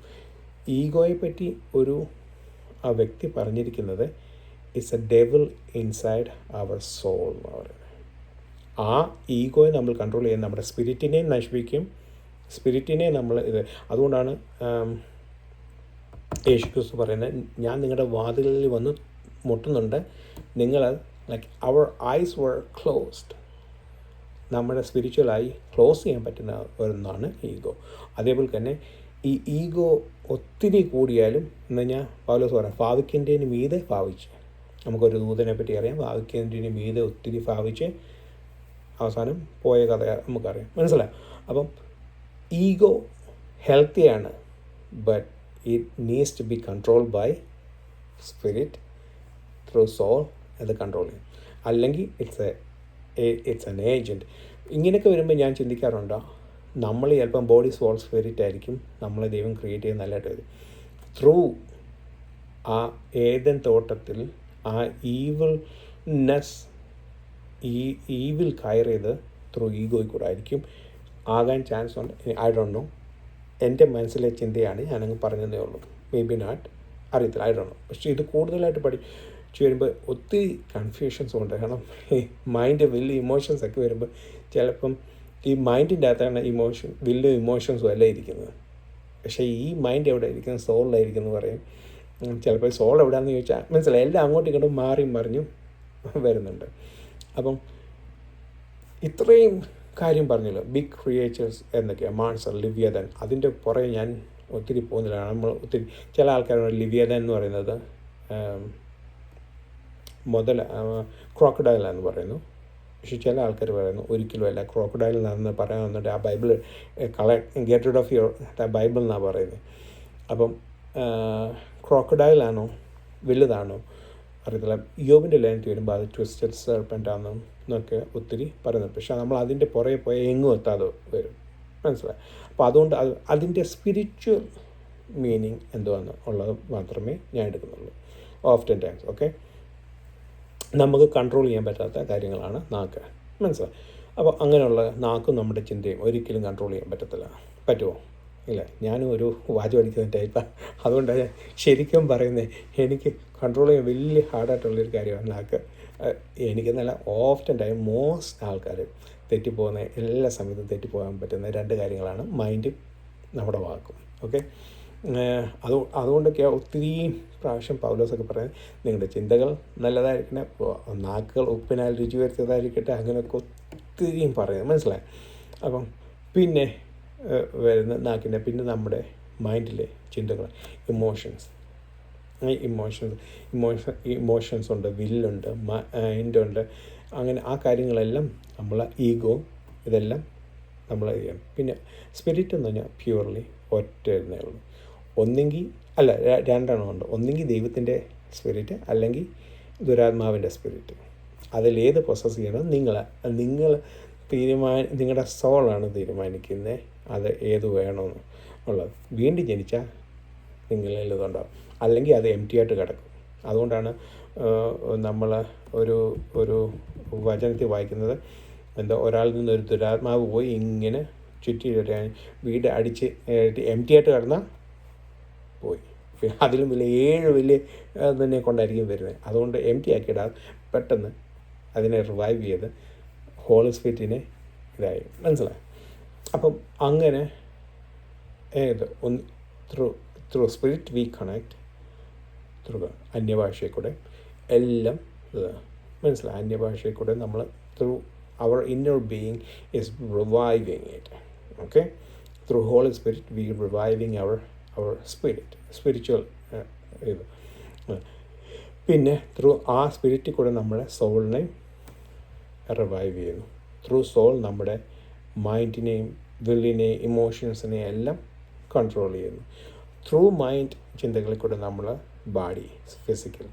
ഈഗോയെ പറ്റി ആ വ്യക്തി പറഞ്ഞിരിക്കുന്നത് it's a devil inside our soul എന്ന് പറയുന്നത്. ആ ഈഗോയെ നമ്മൾ കൺട്രോൾ ചെയ്യുന്ന നമ്മുടെ സ്പിരിറ്റിനെയും നശിപ്പിക്കും, സ്പിരിറ്റിനെ നമ്മൾ അതുകൊണ്ടാണ് യേശുക്രിസ്തു പറയുന്നത്, ഞാൻ നിങ്ങളുടെ വാതിലിൽ വന്ന് മുട്ടുന്നുണ്ട്, നിങ്ങൾ like our eyes were closed. നമ്മുടെ സ്പിരിച്വലായി ക്ലോസ് ചെയ്യാൻ പറ്റുന്ന ഒന്നാണ് ഈഗോ. അതേപോലെ തന്നെ ഈ ഈഗോ ഒത്തിരി കൂടിയാലും എന്ന് കഴിഞ്ഞാൽ പൗലോസ് പറയാം, ഭാവിക്കേണ്ടതിന് മീതെ ഭാവിച്ച്. നമുക്കൊരു ദൂതനെ പറ്റി അറിയാം, ഭാവിക്കേണ്ടതിന് മീതെ ഒത്തിരി ഭാവിച്ച് അവസാനം പോയ കഥ നമുക്കറിയാം. മനസ്സിലായി? അപ്പം ഈഗോ ഹെൽത്തിയാണ്, but it needs to be controlled by spirit through soul. അത് കൺട്രോൾ ചെയ്യും. അല്ലെങ്കിൽ ഇറ്റ്സ് എൻ ഏജൻറ്റ്. ഇങ്ങനെയൊക്കെ വരുമ്പോൾ ഞാൻ ചിന്തിക്കാറുണ്ടോ, നമ്മൾ ചിലപ്പം ബോഡി സോൾ സ്പിരിറ്റ് ആയിരിക്കും നമ്മളെ ദൈവം ക്രിയേറ്റ് ചെയ്ത് നല്ലതായിട്ട് വരും. ത്രൂ ആ ഏദൻ തോട്ടത്തിൽ ആ ഈവിൽ കയറിയത് ത്രൂ ഈഗോയിൽ കൂടെ ആയിരിക്കും ആകാൻ ചാൻസ് ഉണ്ട്. I don't know. എൻ്റെ മനസ്സിലെ ചിന്തയാണ്, ഞാനങ്ങ് പറഞ്ഞതേ ഉള്ളൂ. മേ ബി നോട്ട്, അറിയത്തില്ല, ഐ ഡോണ്ട് നോ. പക്ഷേ ഇത് കൂടുതലായിട്ട് പഠിച്ചു വരുമ്പോൾ ഒത്തിരി കൺഫ്യൂഷൻസും ഉണ്ട്. കാരണം മൈൻഡ് വലിയ ഇമോഷൻസ് ഒക്കെ വരുമ്പോൾ ചിലപ്പം ഈ മൈൻഡിൻ്റെ അകത്താണ് വലിയ ഇമോഷൻസും എല്ലാം ഇരിക്കുന്നത്. പക്ഷേ ഈ മൈൻഡ് എവിടെ ഇരിക്കുന്നത്? സോളിലായിരിക്കുന്നു പറയും. ചിലപ്പോൾ സോൾ എവിടെയാണെന്ന് ചോദിച്ചാൽ മനസ്സിലായി, എല്ലാം അങ്ങോട്ടും ഇങ്ങോട്ടും മാറിയും മറിഞ്ഞും വരുന്നുണ്ട്. അപ്പം ഇത്രയും കാര്യം പറഞ്ഞല്ലോ, ബിഗ് ക്രിയേച്ചേഴ്സ് എന്നൊക്കെയാണ്, മാൺസർ, ലിവ്യതൻ. അതിൻ്റെ പുറകെ ഞാൻ ഒത്തിരി പോകുന്നില്ല. നമ്മൾ ഒത്തിരി ചില ആൾക്കാരാണ് ലിവ്യതൻ എന്ന് പറയുന്നത് ക്രോക്കഡൈലാന്ന് പറയുന്നു. പക്ഷെ ചില ആൾക്കാർ പറയുന്നു ഒരിക്കലും അല്ല, ക്രോക്കഡൈൽ എന്നാണെന്ന് പറയാൻ വന്നിട്ട് ആ Bible get rid of your Bible എന്നാണ് പറയുന്നത്. അപ്പം ക്രോക്കഡൈലാണോ വലുതാണോ അറിയത്തില്ല. യോബിൻ്റെ ലേഖനത്തിൽ വരുമ്പോൾ അത് ട്വിസ്റ്റഡ് സെർപ്പൻ്റ് ആണെന്നും എന്നൊക്കെ ഒത്തിരി പറയുന്നത്. പക്ഷേ നമ്മൾ അതിൻ്റെ പുറകെ പോയാൽ എങ്ങും എത്താതെ വരും. മനസ്സിലായി? അപ്പോൾ അതുകൊണ്ട് അതിൻ്റെ സ്പിരിച്വൽ മീനിങ് എന്തുവാന്ന് ഉള്ളത് മാത്രമേ ഞാൻ എടുക്കുന്നുള്ളൂ ഓഫ്റ്റൻ ടൈംസ്. ഓക്കെ, നമുക്ക് കൺട്രോൾ ചെയ്യാൻ പറ്റാത്ത കാര്യങ്ങളാണ് നാക്ക്. മനസ്സിലായി? അപ്പോൾ അങ്ങനെയുള്ള നാക്കും നമ്മുടെ ചിന്തയും ഒരിക്കലും കൺട്രോൾ ചെയ്യാൻ പറ്റുമോ? ഇല്ല. ഞാനും ഒരു വാച് പഠിക്കുന്ന ടൈപ്പാണ്. അതുകൊണ്ടാണ് ഞാൻ ശരിക്കും പറയുന്നത്. എനിക്ക് കൺട്രോൾ ചെയ്യാൻ വലിയ ഹാർഡായിട്ടുള്ളൊരു കാര്യമാണ് നാക്ക്. എനിക്കെന്നല്ല ഓഫ്റ്റൻ ടൈം മോസ്റ്റ് ആൾക്കാർ തെറ്റിപ്പോകുന്ന എല്ലാ സമയത്തും തെറ്റിപ്പോകാൻ പറ്റുന്ന 2 കാര്യങ്ങളാണ് മൈൻഡും നമ്മുടെ വാക്കും. ഓക്കെ, അതുകൊണ്ടൊക്കെ ഒത്തിരി പ്രാവശ്യം പൗലോസൊക്കെ പറയുന്നത് നിങ്ങളുടെ ചിന്തകൾ നല്ലതായിരിക്കണേ, നാക്കുകൾ ഉപ്പിനാൽ രുചി വരുത്തിയതായിരിക്കട്ടെ, അങ്ങനെയൊക്കെ ഒത്തിരിയും പറയുന്നത് മനസ്സിലായി. അപ്പം പിന്നെ വരുന്ന നാക്കിൻ്റെ പിന്നെ നമ്മുടെ മൈൻഡിലെ ചിന്തകൾ, ഇമോഷൻസ് ഉണ്ട്, വില്ലുണ്ട്, മൈൻഡുണ്ട്. അങ്ങനെ ആ കാര്യങ്ങളെല്ലാം നമ്മൾ ഈഗോ ഇതെല്ലാം നമ്മൾ ചെയ്യണം. പിന്നെ സ്പിരിറ്റ് എന്ന് പറഞ്ഞാൽ പ്യൂർലി ഒറ്റ എന്നേ ഉള്ളൂ. ഒന്നെങ്കിൽ അല്ല, 2 എണ്ണമുണ്ട്. ഒന്നെങ്കിൽ ദൈവത്തിൻ്റെ സ്പിരിറ്റ് അല്ലെങ്കിൽ ദുരാത്മാവിൻ്റെ സ്പിരിറ്റ്. അതിലേത് പ്രൊസസ് ചെയ്യണം നിങ്ങൾ നിങ്ങളുടെ സോളാണ് തീരുമാനിക്കുന്നത് അത് ഏത് വേണമെന്ന് ഉള്ളത്. വീണ്ടും ജനിച്ചാൽ നിങ്ങളിൽ ഇതുണ്ടാവും, അല്ലെങ്കിൽ അത് എംറ്റി ആയിട്ട് കിടക്കും. അതുകൊണ്ടാണ് നമ്മൾ ഒരു വചനത്തിൽ വായിക്കുന്നത്, എന്താ, ഒരാളിൽ നിന്നൊരു ദുരാത്മാവ് പോയി ഇങ്ങനെ ചുറ്റി വീട് അടിച്ച് എംറ്റി ആയിട്ട് കിടന്നാൽ പോയി. അതിലും വലിയ തന്നെ കൊണ്ടായിരിക്കും വരുന്നത്. അതുകൊണ്ട് എംറ്റി ആക്കിയിടാതെ പെട്ടെന്ന് അതിനെ റിവൈവ് ചെയ്ത് ഹോളി സ്പിരിറ്റിനെ ഇതായി മനസ്സിലായി. അപ്പം അങ്ങനെ through spirit we connect through അന്യഭാഷയിൽ കൂടെ എല്ലാം മനസ്സിലായി. അന്യഭാഷയിൽ കൂടെ നമ്മൾ through our inner being is reviving it. Okay, through Holy Spirit we are reviving our spiritual ഇത്. പിന്നെ ത്രൂ ആ സ്പിരിറ്റിൽ കൂടെ നമ്മുടെ സോളിനെ റിവൈവ് ചെയ്യുന്നു. ത്രൂ സോൾ നമ്മുടെ മൈൻഡിനെയും വില്ലിനെയും ഇമോഷൻസിനെയും എല്ലാം കൺട്രോൾ ചെയ്യുന്നു. ത്രൂ മൈൻഡ് ചിന്തകളിൽ കൂടെ നമ്മൾ ബോഡി ഫിസിക്കൽ.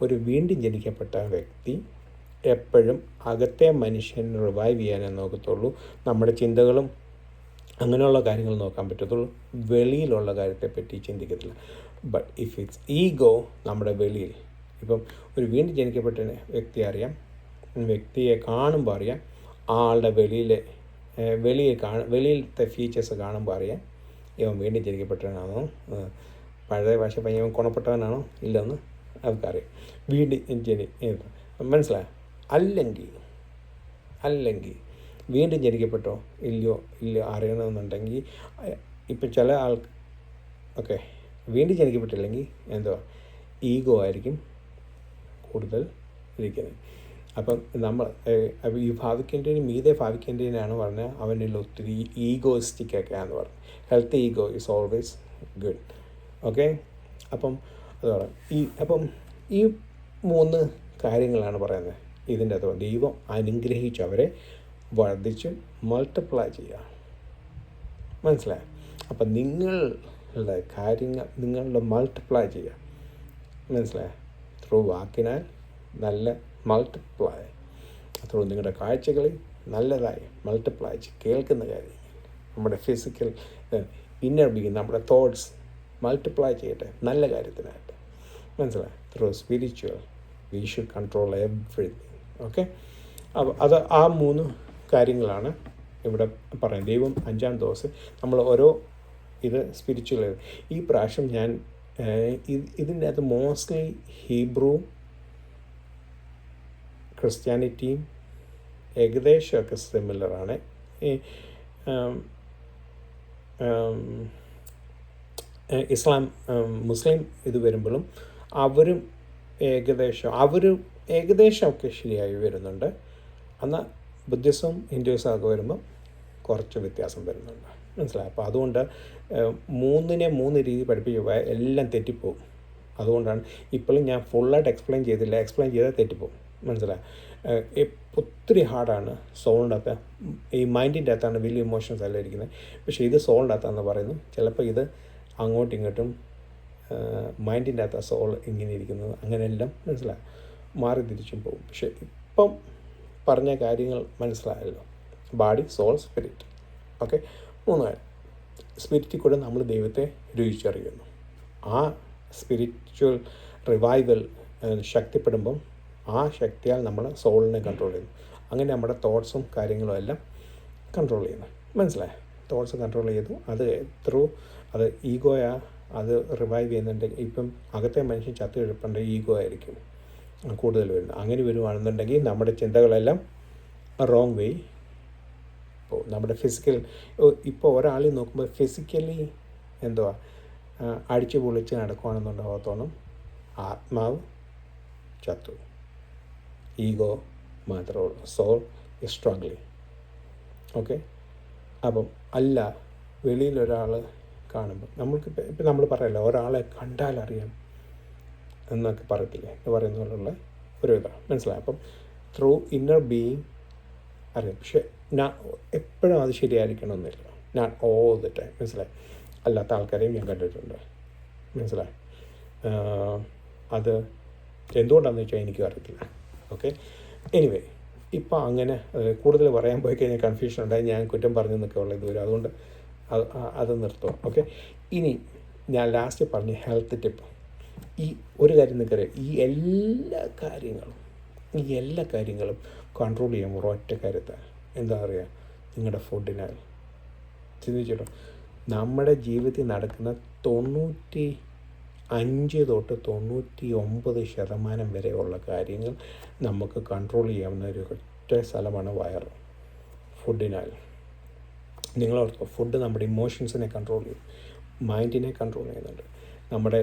ഒരു വീണ്ടും ജനിക്കപ്പെട്ട വ്യക്തി എപ്പോഴും അകത്തെ മനുഷ്യൻ റിവൈവ് ചെയ്യാനേ നോക്കത്തുള്ളൂ. നമ്മുടെ ചിന്തകളും അങ്ങനെയുള്ള കാര്യങ്ങൾ നോക്കാൻ പറ്റത്തുള്ളൂ. വെളിയിലുള്ള കാര്യത്തെപ്പറ്റി ചിന്തിക്കത്തില്ല. ബട്ട് ഇഫ് ഇറ്റ്സ് ഈഗോ നമ്മുടെ വെളിയിൽ, ഇപ്പം ഒരു വീണ്ടും ജനിക്കപ്പെട്ട വ്യക്തിയെ കാണുമ്പോൾ അറിയാം, ആളുടെ വെളിയിലത്തെ ഫീച്ചേഴ്സ് കാണുമ്പോൾ അറിയാം ഇവൻ വീണ്ടും ജനിക്കപ്പെട്ടവനാണോ, പഴയ ഭാഷ പയ്യൻ ഗുണപ്പെട്ടവനാണോ ഇല്ലെന്ന് അവർക്കറിയാം. വീണ്ടും മനസ്സിലായോ? അല്ലെങ്കിൽ വീണ്ടും ജനിക്കപ്പെട്ടോ ഇല്ലയോ അറിയണമെന്നുണ്ടെങ്കിൽ ഇപ്പം ചില ഓക്കെ വീണ്ടും ജനിക്കപ്പെട്ടില്ലെങ്കിൽ ഈഗോ ആയിരിക്കും കൂടുതൽ ഇരിക്കുന്നത്. അപ്പം നമ്മൾ ഈ മീതെ ഭാവിക്കേണ്ടതിനാണ് പറഞ്ഞാൽ അവനിൽ ഒത്തിരി ഈഗോയിസ്റ്റിക്കൊക്കെയാണെന്ന് പറഞ്ഞു. Healthy ego is always good. Okay, അപ്പം ഈ 3 കാര്യങ്ങളാണ് പറയുന്നത് ഇതിൻ്റെ അകത്ത്. ദൈവം അനുഗ്രഹിച്ച് അവരെ വർദ്ധിച്ചും മൾട്ടിപ്ലൈ ചെയ്യുക. മനസ്സിലായി? അപ്പം നിങ്ങളുടെ കാര്യങ്ങൾ നിങ്ങളുടെ മൾട്ടിപ്ലൈ ചെയ്യുക. മനസ്സിലായി? ത്രൂ വാക്കിനാൽ നല്ല മൾട്ടിപ്ലൈ, ത്രൂ നിങ്ങളുടെ കാഴ്ചകളിൽ നല്ലതായി മൾട്ടിപ്ലൈ ചെയ്യും. കേൾക്കുന്ന കാര്യങ്ങൾ നമ്മുടെ ഫിസിക്കൽ ഇന്നർ ബീയിങ് നമ്മുടെ തോട്ട്സ് മൾട്ടിപ്ലൈ ചെയ്യട്ടെ നല്ല കാര്യത്തിനായിട്ട്. മനസ്സിലായി? Through spiritual we should control everything. Okay, അപ്പോൾ ആ 3 കാര്യങ്ങളാണ് ഇവിടെ പറയുന്നത്. ദൈവം 5-ാം ദിവസം നമ്മൾ ഓരോ ഇത് സ്പിരിച്വൽ. ഈ പ്രാവശ്യം ഞാൻ ഇതിൻ്റെ അകത്ത് മോസ്റ്റ്ലി ഹീബ്രു ക്രിസ്ത്യാനിറ്റിയും ഏകദേശമൊക്കെ സിമിലറാണ്. ഇസ്ലാം മുസ്ലിം ഇത് വരുമ്പോഴും അവരും ഏകദേശമൊക്കെ ശരിയായി വരുന്നുണ്ട്. എന്നാൽ ബുദ്ധിസം ഹിന്ദുയിസം ഒക്കെ വരുമ്പം കുറച്ച് വ്യത്യാസം വരുന്നുണ്ട്. മനസ്സിലായി? അപ്പോൾ അതുകൊണ്ട് 3നെ 3 രീതി പഠിപ്പിച്ച് പോയാൽ എല്ലാം തെറ്റിപ്പോവും. അതുകൊണ്ടാണ് ഇപ്പോഴും ഞാൻ ഫുള്ളായിട്ട് എക്സ്പ്ലെയിൻ ചെയ്താൽ തെറ്റിപ്പോവും. മനസ്സിലായി? ഒത്തിരി ഹാർഡാണ്. സോളിൻ്റെ അകത്ത് ഈ മൈൻഡിൻ്റെ അകത്താണ് വലിയ ഇമോഷൻസ് എല്ലാം ഇരിക്കുന്നത്. പക്ഷേ ഇത് സോളിൻ്റെ അകത്താണെന്ന് പറയുന്നു. ചിലപ്പോൾ ഇത് അങ്ങോട്ടും ഇങ്ങോട്ടും മൈൻഡിൻ്റെ അകത്ത് സോൾ ഇങ്ങനെ ഇരിക്കുന്നത് അങ്ങനെയെല്ലാം മനസ്സിലായി മാറി തിരിച്ചും പോകും. പക്ഷേ ഇപ്പം പറഞ്ഞ കാര്യങ്ങൾ മനസ്സിലായല്ലോ. Body, soul, spirit. ഓക്കെ, 3 കാര്യം. സ്പിരിറ്റിൽ കൂടെ നമ്മൾ ദൈവത്തെ രുചിച്ചറിയുന്നു. ആ സ്പിരിച്വൽ റിവൈവൽ ശക്തിപ്പെടുമ്പം ആ ശക്തിയാൽ നമ്മൾ സോളിനെ കൺട്രോൾ ചെയ്യുന്നു. അങ്ങനെ നമ്മുടെ തോട്ട്സും കാര്യങ്ങളും എല്ലാം കൺട്രോൾ ചെയ്യുന്നു. മനസ്സിലായോ? തോട്ട്സ് കൺട്രോൾ ചെയ്തു, അത് ത്രൂ അത് ഈഗോയാ അത് റിവൈവ് ചെയ്യുന്നുണ്ടെങ്കിൽ, ഇപ്പം അകത്തെ മനുഷ്യൻ ചത്തു കിടപ്പുണ്ട്, ഈഗോ ആയിരിക്കും കൂടുതൽ വരുന്നത്. അങ്ങനെ വരുവാണെന്നുണ്ടെങ്കിൽ നമ്മുടെ ചിന്തകളെല്ലാം റോങ് വേ പോകും. നമ്മുടെ ഫിസിക്കൽ ഇപ്പോൾ ഒരാളെ നോക്കുമ്പോൾ ഫിസിക്കലി എന്തുവാ അടിച്ചു പൊളിച്ച് നടക്കുകയാണെന്നുണ്ടാകത്തോളം ആത്മാവ് ചത്തു, ഈഗോ മാത്രമേ ഉള്ളൂ. Soul is struggling. ഓക്കെ. അപ്പം അല്ല, വെളിയിലൊരാൾ കാണുമ്പോൾ ഇപ്പം നമ്മൾ പറയല്ലോ, ഒരാളെ കണ്ടാലറിയാം എന്നൊക്കെ പറയത്തില്ലേ, എന്ന് പറയുന്ന പോലുള്ള ഒരു ഇതാണ്. മനസ്സിലായി? അപ്പം ത്രൂ ഇന്നർ ബീയിങ് അറിയാം. പക്ഷെ എപ്പോഴും അത് ശരിയായിരിക്കണമെന്നില്ല. Not all the time. മനസ്സിലായി? അല്ലാത്ത ആൾക്കാരെയും ഞാൻ കണ്ടിട്ടുണ്ട്. മനസ്സിലായി? അത് എന്തുകൊണ്ടാണെന്ന് വെച്ചാൽ എനിക്കും അറിയത്തില്ല. ഓക്കെ. എനിവേ, ഇപ്പം അങ്ങനെ കൂടുതൽ പറയാൻ പോയി കഴിഞ്ഞാൽ കൺഫ്യൂഷൻ ഉണ്ടായി, ഞാൻ കുറ്റം പറഞ്ഞു എന്നൊക്കെ ഉള്ള ഇതുവരെ, അതുകൊണ്ട് അത് നിർത്തുക. ഓക്കെ. ഇനി ഞാൻ ലാസ്റ്റ് പറഞ്ഞ ഹെൽത്ത് ടിപ്പ്. ഈ ഒരു കാര്യം നിൽക്കറിയാം, ഈ എല്ലാ കാര്യങ്ങളും കൺട്രോൾ ചെയ്യാൻ ഒറ്റ കാര്യത്താണ്. എന്താ പറയുക? നിങ്ങളുടെ ഫുഡിനാൽ. ചിന്തിച്ചിട്ടോ, നമ്മുടെ ജീവിതത്തിൽ നടക്കുന്ന 95 തൊട്ട് 99% വരെയുള്ള കാര്യങ്ങൾ നമുക്ക് കൺട്രോൾ ചെയ്യാവുന്ന ഒരു ഒറ്റ സ്ഥലമാണ് വയറ്. ഫുഡിനാൽ. നിങ്ങളോർത്തോ, ഫുഡ് നമ്മുടെ ഇമോഷൻസിനെ കൺട്രോൾ ചെയ്യും, മൈൻഡിനെ കൺട്രോൾ ചെയ്യുന്നുണ്ട്, നമ്മുടെ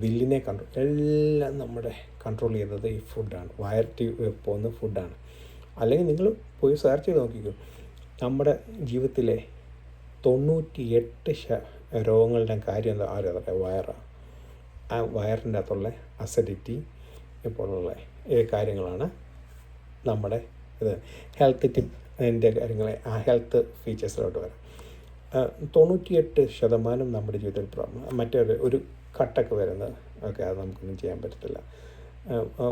വില്ലിനെ എല്ലാം നമ്മുടെ കൺട്രോൾ ചെയ്യുന്നത് ഈ ഫുഡാണ്. വയറ്റി പോകുന്ന ഫുഡാണ്. അല്ലെങ്കിൽ നിങ്ങൾ പോയി സെർച്ച് ചെയ്ത് നോക്കിക്കോ, നമ്മുടെ ജീവിതത്തിലെ 98 രോഗങ്ങളുടെ കാര്യം എന്താ? ആരതൊക്കെ? വയറാണ്. ആ വയറിൻ്റെ അകത്തുള്ള അസിഡിറ്റി പോലുള്ള കാര്യങ്ങളാണ് നമ്മുടെ ഇത്. ഹെൽത്ത് ടിപ്പിൻ്റെ കാര്യങ്ങളെ ആ ഹെൽത്ത് ഫീച്ചേഴ്സിലോട്ട് വരാം. 98% നമ്മുടെ ജീവിതത്തിൽ പ്രോബ്ലം. ഒരു കട്ടൊക്കെ വരുന്നത് ഒക്കെ അത് നമുക്കൊന്നും ചെയ്യാൻ പറ്റത്തില്ല.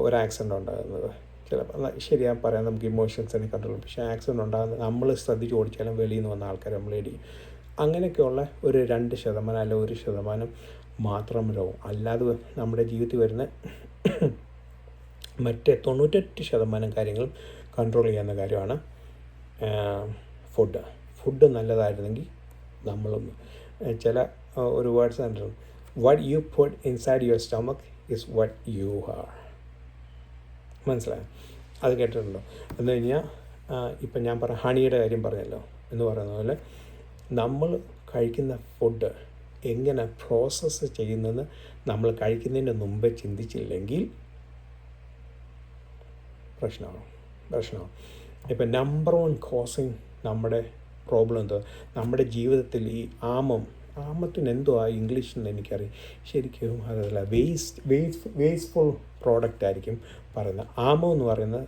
ഒരു ആക്സിഡൻ്റ് ഉണ്ടാകുന്നത് ചിലപ്പോൾ ശരിയാ പറയാം, നമുക്ക് ഇമോഷൻസിനെ കൺട്രോൾ ചെയ്യും. പക്ഷേ ആക്സിഡൻ്റ് ഉണ്ടാകുന്നത് നമ്മൾ ശ്രദ്ധിച്ച് ഓടിച്ചാലും വെളിയിൽ നിന്ന് വന്ന ആൾക്കാർ നമ്മൾ ഇടിയും. അങ്ങനെയൊക്കെയുള്ള ഒരു 2% അല്ലെങ്കിൽ 1% മാത്രം രോഗം. അല്ലാതെ നമ്മുടെ ജീവിതത്തിൽ വരുന്ന മറ്റേ 98% കാര്യങ്ങളും കൺട്രോൾ ചെയ്യാവുന്ന കാര്യമാണ് ഫുഡ് നല്ലതായിരുന്നെങ്കിൽ നമ്മളൊന്ന് ചില ഒരു വേർഡ്സ് കണ്ടിട്ടുണ്ട്, what you put inside your stomach is what you are. മനസ്സിലായോ? അത് കേട്ടിട്ടുണ്ടോ? എന്ന് കഴിഞ്ഞാൽ ഇപ്പം ഞാൻ ഹണിയുടെ കാര്യം പറഞ്ഞല്ലോ എന്ന് പറയുന്ന പോലെ, നമ്മൾ കഴിക്കുന്ന ഫുഡ് എങ്ങനെ പ്രോസസ്സ് ചെയ്യുന്നതെന്ന് നമ്മൾ കഴിക്കുന്നതിന് മുമ്പേ ചിന്തിച്ചില്ലെങ്കിൽ പ്രശ്നമാണ്. ഇപ്പം നമ്പർ 1 കോസിങ് നമ്മുടെ പ്രോബ്ലം എന്തോ, നമ്മുടെ ജീവിതത്തിൽ ഈ ആമത്തിന് എന്തോ ഇംഗ്ലീഷിൽ എനിക്കറിയാം ശരിക്കും, അതല്ല വേസ്റ്റ്ഫുൾ പ്രോഡക്റ്റ് ആയിരിക്കും പറയുന്നത്. ആമം എന്ന് പറയുന്നത്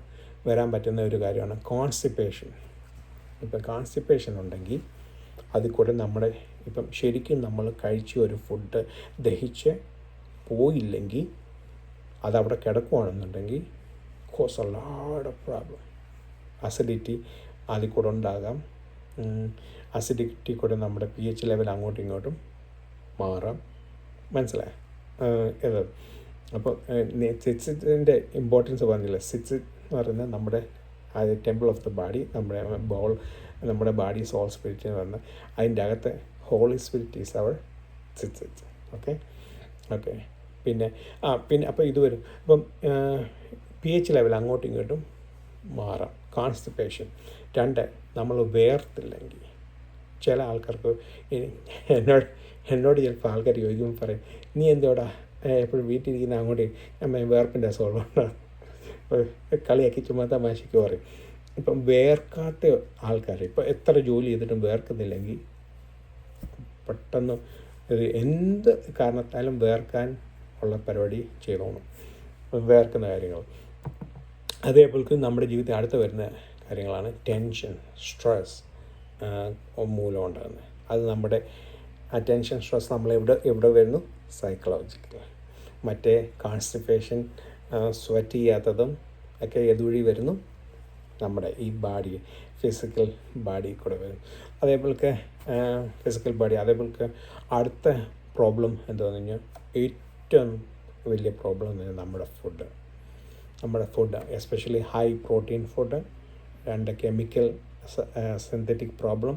വരാൻ പറ്റുന്ന ഒരു കാര്യമാണ് കോൺസ്റ്റിപ്പേഷൻ. ഇപ്പം കോൺസ്റ്റിപ്പേഷൻ ഉണ്ടെങ്കിൽ അതിൽ കൂടെ നമ്മുടെ ഇപ്പം ശരിക്കും നമ്മൾ കഴിച്ച ഒരു ഫുഡ് ദഹിച്ച് പോയില്ലെങ്കിൽ, അതവിടെ കിടക്കുകയാണെന്നുണ്ടെങ്കിൽ cause a lot of problem. Acidity അതിൽ കൂടെ ഉണ്ടാകാം. അസിഡിറ്റി കൂടെ നമ്മുടെ pH ലെവൽ അങ്ങോട്ടും ഇങ്ങോട്ടും മാറാം. മനസ്സിലായോ? ഇത് അപ്പോൾ സിറ്റ്സിൻ്റെ ഇമ്പോർട്ടൻസ് പറഞ്ഞില്ല. സിറ്റ്സ് എന്ന് പറയുന്നത് നമ്മുടെ ടെമ്പിൾ ഓഫ് ദ ബോഡി, നമ്മുടെ ബോഡി സോൾ സ്പിരിറ്റ് എന്ന് പറഞ്ഞാൽ അതിൻ്റെ അകത്ത് Holy Spirit is our sits. Okay. പിന്നെ അപ്പോൾ ഇത് വരും. അപ്പം pH ലെവൽ അങ്ങോട്ടും ഇങ്ങോട്ടും മാറാം. കോൺസ്റ്റിപ്പേഷൻ. 2, നമ്മൾ വേർത്തില്ലെങ്കിൽ. ചില ആൾക്കാർക്ക് എന്നോട് ചിലപ്പോൾ ആൾക്കാർ ചോദിക്കുമ്പോൾ പറയും, നീ എന്തോടാ എപ്പോഴും വീട്ടിലിരിക്കുന്ന അങ്ങോട്ട് വേർപ്പിൻ്റെ അസുഖമുണ്ടാകും, കളിയാക്കി ചുമ്മാ തമാശയ്ക്ക് പറയും. ഇപ്പം വേർക്കാത്ത ആൾക്കാർ ഇപ്പം എത്ര ജോലി ചെയ്തിട്ടും വേർക്കുന്നില്ലെങ്കിൽ പെട്ടെന്ന് എന്ത് കാരണത്താലും വേർക്കാൻ ഉള്ള പരിപാടി ചെയ്തോണം. വേർക്കുന്ന കാര്യങ്ങൾ. അതേപോലെ നമ്മുടെ ജീവിതത്തിൽ അടുത്ത് വരുന്ന കാര്യങ്ങളാണ് ടെൻഷൻ, സ്ട്രെസ് മൂലം ഉണ്ടാകുന്നത്. അത് നമ്മുടെ ടെൻഷൻ, സ്ട്രെസ് എവിടെ വരുന്നു? സൈക്കോളജിക്കൽ. മറ്റേ കോൺസ്റ്റിപ്പേഷൻ, സ്വെറ്റ് ചെയ്യാത്തതും ഒക്കെ ഏതുവഴി വരുന്നു? നമ്മുടെ ഈ ഫിസിക്കൽ ബോഡി കൂടെ വരും. അതേപോലൊക്കെ ഫിസിക്കൽ ബോഡി. അതേപോലൊക്കെ അടുത്ത പ്രോബ്ലം എന്താണെന്ന് കഴിഞ്ഞാൽ ഏറ്റവും വലിയ പ്രോബ്ലം എന്ന് പറഞ്ഞാൽ നമ്മുടെ ഫുഡ്. നമ്മുടെ food, especially high protein food, രണ്ട് കെമിക്കൽ സിന്തറ്റിക് പ്രോബ്ലം.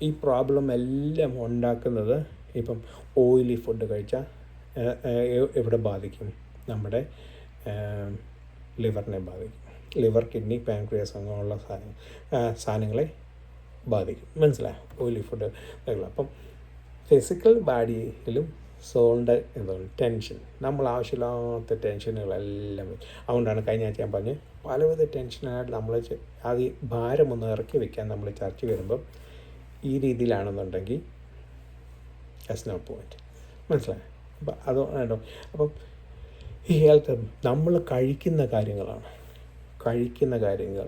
ഈ പ്രോബ്ലം എല്ലാം ഉണ്ടാക്കുന്നത് ഇപ്പം ഓയിലി ഫുഡ് കഴിച്ചാൽ എവിടെ ബാധിക്കും? നമ്മുടെ ലിവറിനെ ബാധിക്കും. ലിവർ, കിഡ്നി, പാൻക്രിയാസ് അങ്ങനെയുള്ള സാധനങ്ങളെ ബാധിക്കും. മനസ്സിലായോ? Oily food. അപ്പം ഫിസിക്കൽ ബോഡിയിലും സോളിൻ്റെ എന്താണ് ടെൻഷൻ, നമ്മൾ ആവശ്യമില്ലാത്ത ടെൻഷനുകളെല്ലാം വരും. അതുകൊണ്ടാണ് കഴിഞ്ഞ ആഴ്ച ഞാൻ പറഞ്ഞ് പലവിധ ടെൻഷനായിട്ട് നമ്മൾ അത് ഭാരം ഒന്ന് ഇറക്കി വെക്കാൻ നമ്മൾ ചർച്ച വരുമ്പം ഈ രീതിയിലാണെന്നുണ്ടെങ്കിൽ ദാറ്റ്സ് നോ പോയിൻറ്റ്. മനസ്സിലായോ? അപ്പം അത് കേട്ടോ. അപ്പം ഈ ഹെൽത്ത് നമ്മൾ കഴിക്കുന്ന കാര്യങ്ങളാണ്. കഴിക്കുന്ന കാര്യങ്ങൾ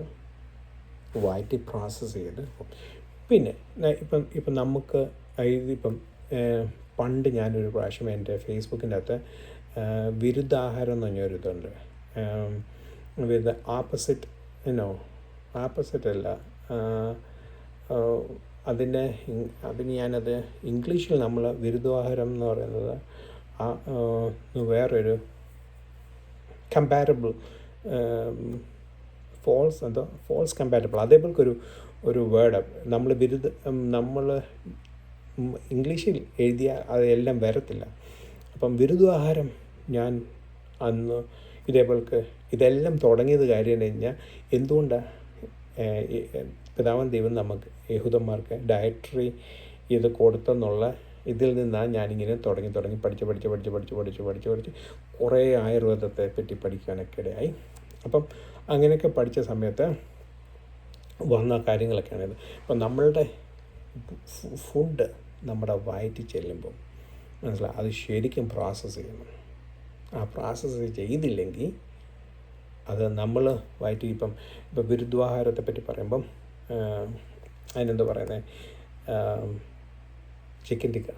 വയറ്റി പ്രോസസ്സ് ചെയ്ത് പിന്നെ ഇപ്പം നമുക്ക് ഇതിപ്പം പണ്ട് ഞാനൊരു പ്രാവശ്യം എൻ്റെ ഫേസ്ബുക്കിൻ്റെ അകത്ത് വിരുദ്ധാഹാരം എന്ന് പറഞ്ഞൊരിതുണ്ട്. വിത്ത് ആപ്പോസിറ്റ് അല്ല, അതിന് ഞാനത് ഇംഗ്ലീഷിൽ നമ്മൾ വിരുദ്ധാഹാരം എന്ന് പറയുന്നത് വേറൊരു കമ്പാരബിൾ, ഫോൾസ് കമ്പാരബിൾ, അതേപോലൊരു വേർഡ് നമ്മൾ ഇംഗ്ലീഷിൽ എഴുതിയാൽ അതെല്ലാം വരത്തില്ല. അപ്പം വിരുദ്ധാഹാരം ഞാൻ അന്ന് ഇതേപോലക്ക് ഇതെല്ലാം തുടങ്ങിയത് കാര്യം കഴിഞ്ഞാൽ എന്തുകൊണ്ടാണ് പിതാവൻ ദൈവം നമുക്ക് യഹൂദന്മാർക്ക് ഡയറ്ററി ഇത് കൊടുത്തെന്നുള്ള ഇതിൽ നിന്നാണ് ഞാനിങ്ങനെ തുടങ്ങി പഠിച്ച് കുറേ ആയുർവേദത്തെ പറ്റി പഠിക്കാനൊക്കെ ഇടയായി. അപ്പം അങ്ങനെയൊക്കെ പഠിച്ച സമയത്ത് വന്ന കാര്യങ്ങളൊക്കെയാണിത്. അപ്പം നമ്മളുടെ ഫുഡ് നമ്മുടെ വയറ്റിൽ ചെല്ലുമ്പം മനസ്സിലായി അത് ശരിക്കും പ്രോസസ്സ് ചെയ്യണം. ആ പ്രോസസ്സ് ചെയ്തില്ലെങ്കിൽ അത് നമ്മൾ വയറ്റിൽ ഇപ്പം വിരുദ്ധാഹാരത്തെ പറ്റി പറയുമ്പം അതിനെന്താ പറയുന്നത്, ചിക്കൻ ടിക്ക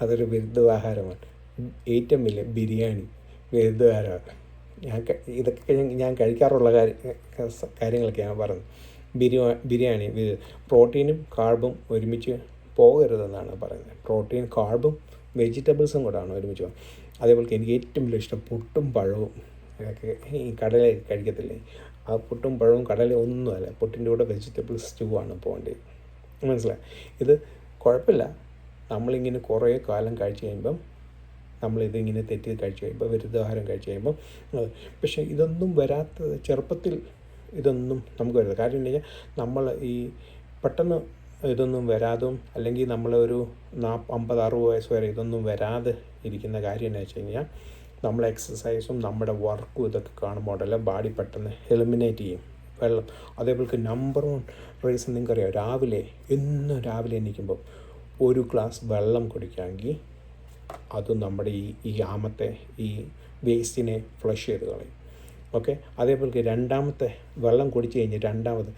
അതൊരു വിരുദ്ധാഹാരമാണ്. ഏറ്റവും വലിയ ബിരിയാണി വിരുദ്ധാഹാരമാണ്. ഇതൊക്കെ ഞാൻ കഴിക്കാറുള്ള കാര്യങ്ങളൊക്കെ ഞാൻ പറഞ്ഞു. ബിരിയാണി പ്രോട്ടീനും കാർബും ഒരുമിച്ച് പോകരുതെന്നാണ് പറയുന്നത്. പ്രോട്ടീൻ, കാർബും വെജിറ്റബിൾസും കൂടാണ് ഒരുമിച്ച് പോകുന്നത്. അതേപോലെ എനിക്ക് ഏറ്റവും വലിയ ഇഷ്ടം പുട്ടും പഴവും. ഈ കടല കഴിക്കത്തില്ലേ, ആ പുട്ടും പഴവും കടല ഒന്നുമല്ല, പുട്ടിൻ്റെ കൂടെ വെജിറ്റബിൾ സ്റ്റൂ ആണ് പോകേണ്ടത്. മനസ്സിലായി? ഇത് കുഴപ്പമില്ല, നമ്മളിങ്ങനെ കുറേ കാലം കഴിച്ച് കഴിയുമ്പം നമ്മളിതിങ്ങനെ തെറ്റി കഴിച്ച് കഴിയുമ്പോൾ വിരുദ്ധാഹാരം കഴിച്ച് കഴിയുമ്പം പക്ഷേ ഇതൊന്നും വരാത്തത് ചെറുപ്പത്തിൽ ഇതൊന്നും നമുക്ക് വരുന്നത് കാര്യം എന്ന് കഴിഞ്ഞാൽ നമ്മൾ ഈ പെട്ടെന്ന് ഇതൊന്നും വരാതും അല്ലെങ്കിൽ നമ്മളൊരു 50-60 വയസ്സ് വരെ ഇതൊന്നും വരാതെ ഇരിക്കുന്ന കാര്യം എന്ന് വെച്ച് കഴിഞ്ഞാൽ നമ്മൾ എക്സസൈസും നമ്മുടെ വർക്കും ഇതൊക്കെ കാണുമ്പോൾ ഉണ്ടല്ലോ ബോഡി പെട്ടെന്ന് എലിമിനേറ്റ് ചെയ്യും വെള്ളം. അതേപോലെ നമ്പർ 1 റീസൺ നിങ്ങൾക്കറിയാം, എന്നും രാവിലെ എണീക്കുമ്പോൾ ഒരു ഗ്ലാസ് വെള്ളം കുടിക്കാമെങ്കിൽ അത് നമ്മുടെ ഈ ആമത്തെ ഈ വേസ്റ്റിനെ ഫ്ലഷ് ചെയ്ത് കളയും. ഓക്കെ, അതേപോലെ രണ്ടാമത്തെ വെള്ളം കുടിച്ച് കഴിഞ്ഞ് രണ്ടാമത്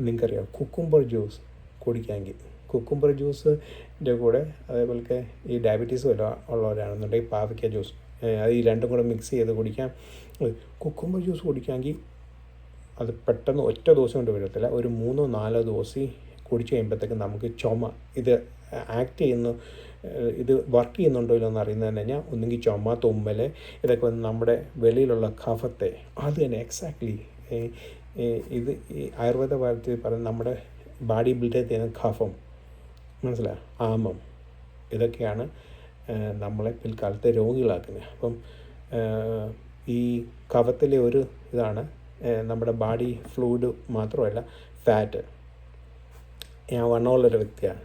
നിങ്ങൾക്കറിയാം കുക്കുംബർ ജ്യൂസ് കുടിക്കാമെങ്കിൽ, കുക്കുംബർ ജ്യൂസിൻ്റെ കൂടെ അതേപോലെ ഈ ഡയബറ്റീസ് വല്ല ഉള്ളവരാണെന്നുണ്ടെങ്കിൽ പാവയ്ക്ക ജ്യൂസ്, അത് ഈ രണ്ടും കൂടെ മിക്സ് ചെയ്ത് കുടിക്കാം. കുക്കുംബർ ജ്യൂസ് കുടിക്കാമെങ്കിൽ അത് പെട്ടെന്ന് ഒറ്റ ദിവസം കൊണ്ട് വരത്തില്ല, ഒരു 3-4 ദിവസം കുടിച്ച് കഴിയുമ്പോഴത്തേക്കും നമുക്ക് ചുമ ഇത് ആക്ട് ചെയ്യുന്നു, ഇത് വർക്ക് ചെയ്യുന്നുണ്ടോ ഇല്ലെന്ന് അറിയുന്നത് കഴിഞ്ഞാൽ ഒന്നുകിൽ ചുമ, തുമ്മൽ, ഇതൊക്കെ വന്ന് നമ്മുടെ വെളിയിലുള്ള കഫത്തെ അത് തന്നെ എക്സാക്ട്ലി ഇത് ഈ ആയുർവേദ ഭാഗത്തിൽ പറയുന്ന നമ്മുടെ ബോഡി ബിൽഡ് ചെയ്യുന്ന കഫം, മനസ്സിലായി, ആമം, ഇതൊക്കെയാണ് നമ്മളെ പിൽക്കാലത്തെ രോഗികളാക്കുന്നത്. അപ്പം ഈ കഫത്തിലെ ഒരു ഇതാണ് നമ്മുടെ ബോഡി ഫ്ലൂയിഡ് മാത്രമല്ല ഫാറ്റ്. ഞാൻ വണ്ണമുള്ളൊരു വ്യക്തിയാണ്.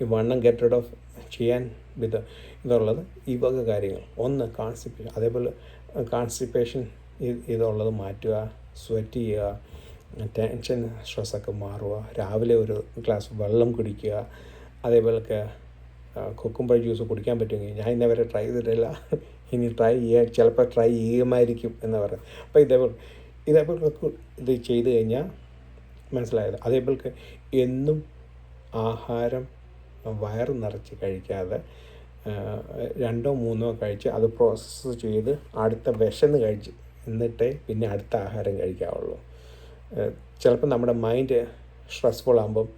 ഈ വണ്ണം ഗെറ്റ് റിഡ് ഓഫ് ചെയ്യാൻ ഇതുള്ളത് ഈ വക കാര്യങ്ങൾ. ഒന്ന് കോൺസ്റ്റിപ്പേഷൻ, അതേപോലെ കോൺസ്റ്റിപ്പേഷൻ ഇതുള്ളത് മാറ്റുക, സ്വെറ്റ് ചെയ്യുക, ടെൻഷൻ സ്ട്രെസ്സൊക്കെ മാറുക, രാവിലെ ഒരു ഗ്ലാസ് വെള്ളം കുടിക്കുക, അതേപോലൊക്കെ കുക്കുംബർ ജ്യൂസ് കുടിക്കാൻ പറ്റുമെങ്കിൽ, ഞാൻ ഇന്നേ വരെ ട്രൈ ചെയ്തിട്ടില്ല, ഇനി ട്രൈ ചെയ്യാൻ ചിലപ്പോൾ ട്രൈ ചെയ്യുമായിരിക്കും എന്ന് പറയും. അപ്പോൾ ഇതേപോലെ ഇത് ചെയ്ത് കഴിഞ്ഞാൽ മനസ്സിലായത്. അതേപോലെ എന്നും ആഹാരം വയറ് നിറച്ച് കഴിക്കാതെ 2-3 കഴിച്ച് അത് പ്രോസസ്സ് ചെയ്ത് അടുത്ത വിശന്ന് കഴിച്ച് എന്നിട്ടേ പിന്നെ അടുത്ത ആഹാരം കഴിക്കാവുള്ളൂ. ചിലപ്പോൾ നമ്മുടെ മൈൻഡ് സ്ട്രെസ്ഫുൾ ആകുമ്പം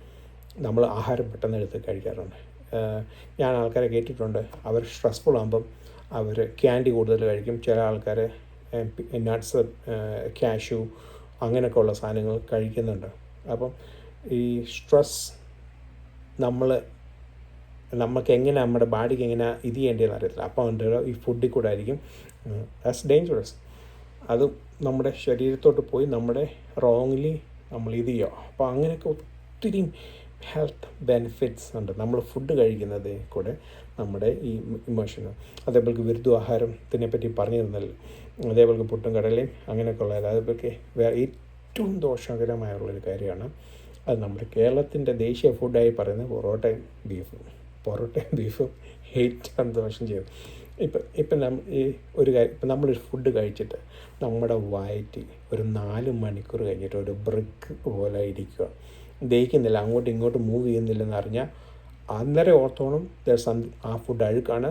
നമ്മൾ ആഹാരം പെട്ടെന്ന് എടുത്ത് കഴിക്കാറുണ്ട്. ഞാൻ ആൾക്കാരെ കേട്ടിട്ടുണ്ട്, അവർ സ്ട്രെസ്ഫുൾ ആകുമ്പം അവർ ക്യാൻഡി കൂടുതൽ കഴിക്കും, ചില ആൾക്കാർ നട്ട്സ്, കാഷ്യൂ അങ്ങനെയൊക്കെ ഉള്ള സാധനങ്ങൾ കഴിക്കുന്നുണ്ട്. അപ്പം ഈ സ്ട്രെസ് നമുക്ക് എങ്ങനെ നമ്മുടെ ബാഡിക്ക് എങ്ങനെ ഇത് ചെയ്യേണ്ടതെന്ന് അറിയത്തില്ല. അപ്പോൾ അതിൻ്റെ ഈ ഫുഡിൽ കൂടെ ആയിരിക്കും. That's dangerous. അത് നമ്മുടെ ശരീരത്തോട്ട് പോയി നമ്മുടെ റോങ്ലി നമ്മൾ ഇത് ചെയ്യുക. അപ്പോൾ അങ്ങനെയൊക്കെ ഒത്തിരി ഹെൽത്ത് ബെനിഫിറ്റ്സ് ഉണ്ട് നമ്മൾ ഫുഡ് കഴിക്കുന്നത് കൂടെ നമ്മുടെ ഈ ഇമോഷന്. അതേപോലെ വിരുദ്ധാഹാരത്തിനെ പറ്റി പറഞ്ഞു തന്നല്ലോ. അതേപോലെ പുട്ടും കടലയും അങ്ങനെയൊക്കെ ഉള്ളത് അതേപോലെ ഏറ്റവും ദോഷകരമായുള്ളൊരു കാര്യമാണ്. അത് നമ്മുടെ കേരളത്തിൻ്റെ ദേശീയ ഫുഡായി പറയുന്നത് പൊറോട്ടയും ബീഫും ഏറ്റവും ദോഷം ചെയ്യും. ഇപ്പം നമ്മളൊരു ഫുഡ് കഴിച്ചിട്ട് നമ്മുടെ വയറ്റിൽ ഒരു 4 മണിക്കൂർ കഴിഞ്ഞിട്ട് ഒരു ബ്രിക്ക് പോലെ ഇരിക്കുക, ദഹിക്കുന്നില്ല, അങ്ങോട്ടും ഇങ്ങോട്ടും മൂവ് ചെയ്യുന്നില്ലെന്ന് അറിഞ്ഞാൽ അന്നേരം ഓർത്തോണം ആ ഫുഡ് അഴുക്കാണ്.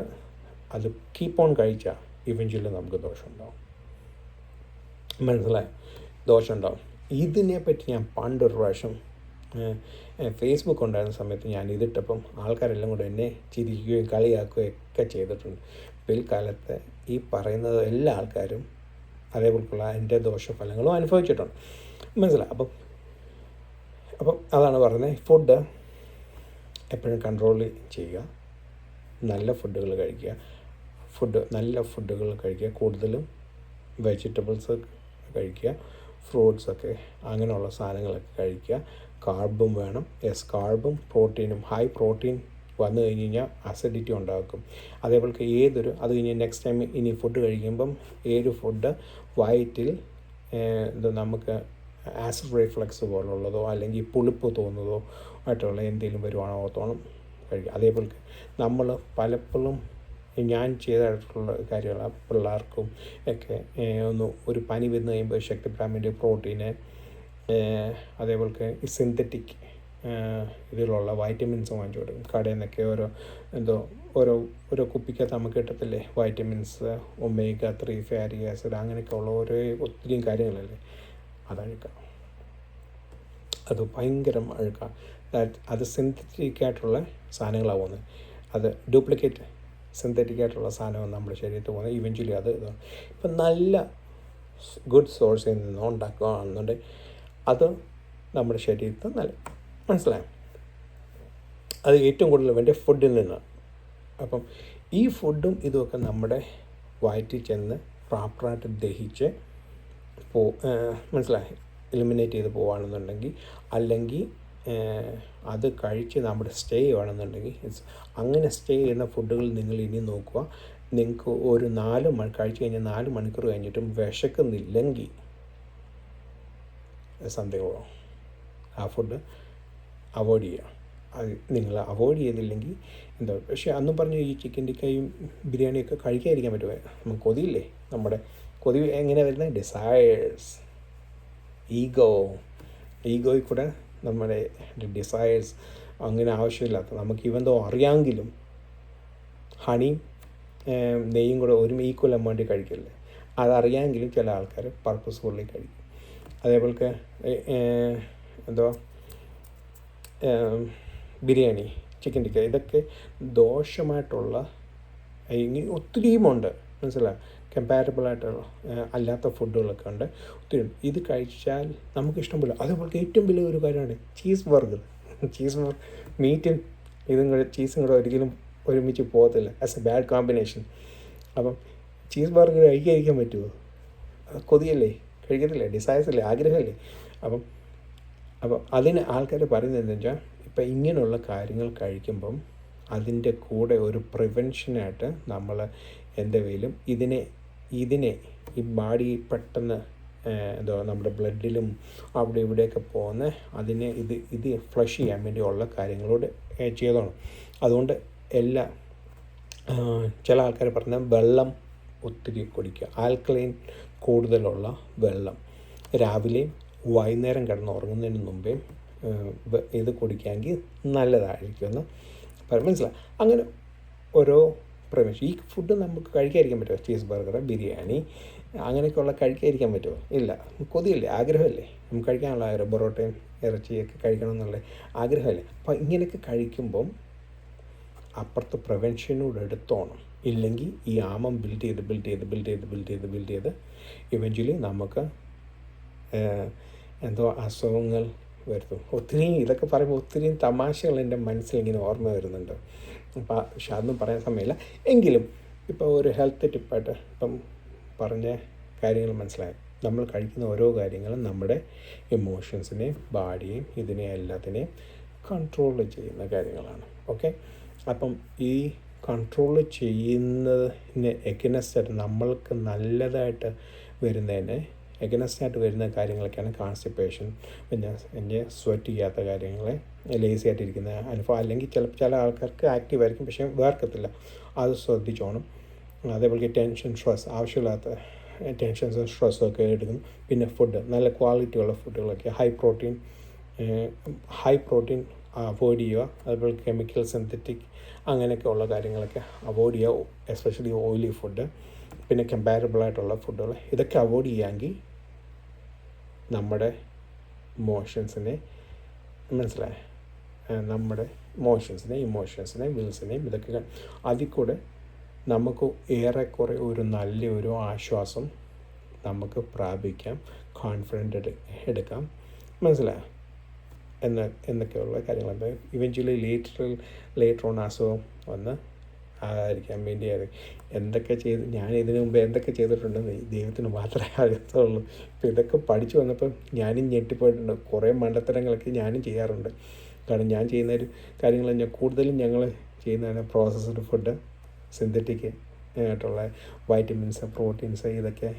അത് കീപ്പ് ഓൺ കഴിച്ചാൽ ഇവഞ്ച്വലി നമുക്ക് ദോഷമുണ്ടാവും. മനസ്സിലായി? ദോഷമുണ്ടാവും. ഇതിനെപ്പറ്റി ഞാൻ പണ്ടൊരു പ്രാവശ്യം ഫേസ്ബുക്ക് ഉണ്ടായിരുന്ന സമയത്ത് ഞാൻ ഇതിട്ടപ്പം ആൾക്കാരെല്ലാം കൂടെ എന്നെ ചിരിക്കുകയും കളിയാക്കുകയും ഒക്കെ ചെയ്തിട്ടുണ്ട്. പിൽക്കാലത്ത് ഈ പറയുന്നത് എല്ലാ ആൾക്കാരും അതേപോലെയുള്ള അതിൻ്റെ ദോഷഫലങ്ങളും അനുഭവിച്ചിട്ടുണ്ട്. മനസ്സിലായി? അപ്പം അതാണ് പറയുന്നത്, ഫുഡ് എപ്പോഴും കൺട്രോൾ ചെയ്യുക, നല്ല ഫുഡുകൾ കഴിക്കുക, നല്ല ഫുഡുകൾ കഴിക്കുക, കൂടുതലും വെജിറ്റബിൾസ് കഴിക്കുക, ഫ്രൂട്ട്സൊക്കെ അങ്ങനെയുള്ള സാധനങ്ങളൊക്കെ കഴിക്കുക. കാർബും വേണം. കാർബും പ്രോട്ടീനും. ഹൈ പ്രോട്ടീൻ വന്നു കഴിഞ്ഞ് കഴിഞ്ഞാൽ അസിഡിറ്റി ഉണ്ടാക്കും. അതേപോലെ അത് കഴിഞ്ഞ് നെക്സ്റ്റ് ടൈം ഇനി ഫുഡ് കഴിക്കുമ്പം ഫുഡ് വയറ്റിൽ നമുക്ക് ആസിഡ് റിഫ്ലക്സ് പോലുള്ളതോ അല്ലെങ്കിൽ പുളിപ്പ് തോന്നുന്നതോ ആയിട്ടുള്ള എന്തെങ്കിലും വരുവാണോ ഓർത്തോണം കഴിക്കുക. അതേപോലെ നമ്മൾ പലപ്പോഴും ഞാൻ ചെയ്തിട്ടുള്ള കാര്യങ്ങൾ പിള്ളേർക്കും ഒക്കെ ഒരു പനി വന്നു കഴിയുമ്പോൾ ശക്തിപ്രാമിൻ്റെ പ്രോട്ടീന്, അതേപോലെ ഈ സിന്തറ്റിക് ഇതിലുള്ള വൈറ്റമിൻസ് വാങ്ങിച്ചു കൊടുക്കും കടയിൽ നിന്നൊക്കെ. ഓരോ കുപ്പിക്കകത്ത് നമുക്ക് കിട്ടത്തില്ലേ വൈറ്റമിൻസ്, ഒമേഗ 3 ഫാറ്റി ആസിഡ് അങ്ങനെയൊക്കെ ഉള്ള ഒത്തിരി കാര്യങ്ങളല്ലേ. അതഴുക്കാം, അത് ഭയങ്കര അഴുക്കാണ്. അത് സിന്തറ്റിക്കായിട്ടുള്ള സാധനങ്ങളാണ് പോകുന്നത്. അത് ഡ്യൂപ്ലിക്കേറ്റ് സിന്തറ്റിക്കായിട്ടുള്ള സാധനമാണ് നമ്മുടെ ശരീരത്തിൽ പോകുന്നത്. ഇവഞ്ച്വലി അത് ഇപ്പം നല്ല ഗുഡ് സോഴ്സിൽ നിന്ന് ഉണ്ടാക്കുകയാണെന്നുണ്ടെങ്കിൽ അത് നമ്മുടെ ശരീരത്തിൽ നല്ല മനസ്സിലായി. അത് ഏറ്റവും കൂടുതൽ വേണ്ട ഫുഡിൽ നിന്നാണ്. അപ്പം ഈ ഫുഡും ഇതുമൊക്കെ നമ്മുടെ വയറ്റിൽ ചെന്ന് പ്രോപ്പറായിട്ട് ദഹിച്ച് മനസ്സിലായി എലിമിനേറ്റ് ചെയ്ത് പോവുകയാണെന്നുണ്ടെങ്കിൽ, അല്ലെങ്കിൽ അത് കഴിച്ച് നമ്മുടെ സ്റ്റേ ചെയ്യുകയാണെന്നുണ്ടെങ്കിൽ, അങ്ങനെ സ്റ്റേ ചെയ്യുന്ന ഫുഡുകൾ നിങ്ങൾ ഇനി നോക്കുക. നിങ്ങൾക്ക് ഒരു കഴിച്ച് കഴിഞ്ഞാൽ 4 മണിക്കൂർ കഴിഞ്ഞിട്ടും വിശക്കുന്നില്ലെങ്കിൽ സംതിങ് ആ ഫുഡ് അവോയ്ഡ് ചെയ്യുക. അത് നിങ്ങൾ അവോയ്ഡ് ചെയ്തില്ലെങ്കിൽ പക്ഷേ അന്നും പറഞ്ഞ് ഈ ചിക്കൻ ടിക്കയും ബിരിയാണിയൊക്കെ കഴിക്കാതിരിക്കാൻ പറ്റുമോ? നമുക്ക് കൊതിയില്ലേ? നമ്മുടെ കൊതി എങ്ങനെ വരുന്നത്? ഡിസയേഴ്സ്, ഈഗോയിൽ കൂടെ നമ്മുടെ ഡിസയേഴ്സ് അങ്ങനെ ആവശ്യമില്ലാത്ത നമുക്ക് ഇവന്തോ അറിയാമെങ്കിലും ഹണിയും നെയ്യും കൂടെ ഈക്വൽ എമൗണ്ടിൽ കഴിക്കില്ലേ. അതറിയാമെങ്കിലും ചില ആൾക്കാർ പർപ്പസ്ഫുള്ളി കഴിക്കും. അതേപോലെ ബിരിയാണി, ചിക്കൻ ടിക്ക, ഇതൊക്കെ ദോഷമായിട്ടുള്ള ഒത്തിരിയുമുണ്ട്. മനസ്സിലായി? കമ്പാരബിളായിട്ടുള്ള അല്ലാത്ത ഫുഡുകളൊക്കെ ഉണ്ട്, ഒത്തിരി. ഇത് കഴിച്ചാൽ നമുക്ക് ഇഷ്ടംപോലെ. അതേപോലെ ഏറ്റവും വലിയ ഒരു കാര്യമാണ് ചീസ് ബർഗർ. മീറ്റും ചീസും കൂടെ ഒരിക്കലും ഒരുമിച്ച് പോകത്തില്ല. As A bad combination. അപ്പം ചീസ് ബർഗർ കഴിക്കാതിരിക്കാൻ പറ്റുമോ? കൊതിയല്ലേ, കഴിക്കത്തില്ലേ, ഡിസയേഴ്സല്ലേ, ആഗ്രഹമല്ലേ. അപ്പം അതിന് ആൾക്കാർ പറയുന്നത് എന്താ വെച്ചാൽ, ഇപ്പം ഇങ്ങനെയുള്ള കാര്യങ്ങൾ കഴിക്കുമ്പം അതിൻ്റെ കൂടെ ഒരു പ്രിവെൻഷനായിട്ട് നമ്മൾ എന്തെങ്കിലും ഇതിനെ ഈ ബാഡി പെട്ടെന്ന് നമ്മുടെ ബ്ലഡിലും അവിടെ ഇവിടെയൊക്കെ പോകുന്ന അതിനെ ഇത് ഫ്ലഷ് ചെയ്യാൻ വേണ്ടിയുള്ള കാര്യങ്ങളോട് ചെയ്തോണം. അതുകൊണ്ട് ചില ആൾക്കാർ പറഞ്ഞ വെള്ളം ഒത്തിരി കുടിക്കുക, ആൽക്കലൈൻ കൂടുതലുള്ള വെള്ളം രാവിലെയും വൈകുന്നേരം കിടന്ന് ഉറങ്ങുന്നതിന് മുമ്പേ ഇത് കുടിക്കാമെങ്കിൽ നല്ലതായിരിക്കുമെന്ന് മനസ്സിലായി. അങ്ങനെ ഓരോ പ്രിവെൻഷൻ. ഈ ഫുഡ് നമുക്ക് കഴിക്കാതിരിക്കാൻ പറ്റുമോ? ചീസ് ബർഗർ, ബിരിയാണി അങ്ങനെയൊക്കെയുള്ള കഴിക്കാതിരിക്കാൻ പറ്റുമോ? ഇല്ല. കൊതിയല്ലേ, ആഗ്രഹമല്ലേ, നമുക്ക് കഴിക്കാനുള്ള പൊറോട്ടയും ഇറച്ചിയൊക്കെ കഴിക്കണം എന്നുള്ള ആഗ്രഹമല്ലേ. അപ്പോൾ ഇങ്ങനെയൊക്കെ കഴിക്കുമ്പം അപ്പുറത്ത് പ്രിവെൻഷനോട് എടുത്തോണം. ഇല്ലെങ്കിൽ ഈ ആമം ബിൽഡ് ചെയ്ത് ഇവഞ്ച്വലി നമുക്ക് എന്തോ അസുഖങ്ങൾ വരുത്തും. ഒത്തിരിയും ഇതൊക്കെ പറയുമ്പോൾ ഒത്തിരിയും തമാശകൾ എൻ്റെ മനസ്സിൽ ഇങ്ങനെ ഓർമ്മ വരുന്നുണ്ട്. അപ്പോൾ പക്ഷെ അതൊന്നും പറയാൻ സമയമില്ല. എങ്കിലും ഇപ്പോൾ ഒരു ഹെൽത്ത് ടിപ്പായിട്ട് ഇപ്പം പറഞ്ഞ കാര്യങ്ങൾ മനസ്സിലായി. നമ്മൾ കഴിക്കുന്ന ഓരോ കാര്യങ്ങളും നമ്മുടെ ഇമോഷൻസിനെയും ബാഡിയെയും ഇതിനെയും എല്ലാത്തിനെയും കൺട്രോൾ ചെയ്യുന്ന കാര്യങ്ങളാണ്. ഓക്കെ, അപ്പം ഈ കൺട്രോൾ ചെയ്യുന്നതിന് എഗനസ്റ്റായിട്ട് നമ്മൾക്ക് നല്ലതായിട്ട് വരുന്നതിന് എഗനസ്റ്റായിട്ട് വരുന്ന കാര്യങ്ങളൊക്കെയാണ് കോൺസ്റ്റിപ്പേഷൻ, പിന്നെ സ്വെറ്റ് ചെയ്യാത്ത കാര്യങ്ങൾ, ലേസി ആയിട്ടിരിക്കുന്ന അനുഭവം, അല്ലെങ്കിൽ ചില ആൾക്കാർക്ക് ആക്റ്റീവ് ആയിരിക്കും പക്ഷേ വേർക്കത്തില്ല, അത് ശ്രദ്ധിച്ചോണം. അതേപോലെ ടെൻഷൻ, സ്ട്രെസ്, ആവശ്യമില്ലാത്ത ടെൻഷൻസും സ്ട്രെസ്സും ഒക്കെ എടുക്കും. പിന്നെ ഫുഡ്, നല്ല ക്വാളിറ്റിയുള്ള ഫുഡുകളൊക്കെ, ഹൈ പ്രോട്ടീൻ അവോയ്ഡ് ചെയ്യുക. അതുപോലെ കെമിക്കൽ, സിന്തറ്റിക് അങ്ങനെയൊക്കെ ഉള്ള കാര്യങ്ങളൊക്കെ അവോയ്ഡ് ചെയ്യുക, എസ്പെഷ്യലി ഓയിലി ഫുഡ്. പിന്നെ കമ്പാരബിളായിട്ടുള്ള ഫുഡുകൾ, ഇതൊക്കെ അവോയ്ഡ് ചെയ്യാമെങ്കിൽ നമ്മുടെ ഇമോഷൻസിനെ മനസ്സിലായ നമ്മുടെ ഇമോഷൻസിനെയും വിൽസിനെയും ഇതൊക്കെ അതിൽ കൂടെ നമുക്ക് ഏറെക്കുറെ ഒരു നല്ലൊരു ആശ്വാസം നമുക്ക് പ്രാപിക്കാം, കോൺഫിഡൻ്റ് എടുക്കാം. മനസ്സിലായോ എന്നൊക്കെയുള്ള കാര്യങ്ങളുണ്ട്. ഇവഞ്ച്വലി ലേറ്റർ ഓൺ അസുഖം വന്ന് ആയിരിക്കാൻ വേണ്ടി എന്തൊക്കെ ഞാൻ ഇതിനു മുമ്പ് എന്തൊക്കെ ചെയ്തിട്ടുണ്ടെന്ന് ദൈവത്തിന് മാത്രമേ അറിയത്തുള്ളൂ. ഇപ്പോൾ ഇതൊക്കെ പഠിച്ചു വന്നപ്പോൾ ഞാനും ഞെട്ടിപ്പോയിട്ടുണ്ട്. കുറേ മണ്ടത്തരങ്ങളൊക്കെ ഞാനും ചെയ്യാറുണ്ട്. കാരണം ഞാൻ ചെയ്യുന്ന ഒരു കാര്യങ്ങൾ കൂടുതലും ഞങ്ങൾ ചെയ്യുന്നതാണ് പ്രോസസ്ഡ് ഫുഡ്, സിന്തറ്റിക് ആയിട്ടുള്ള വൈറ്റമിൻസ്, പ്രോട്ടീൻസ്, ഇതൊക്കെ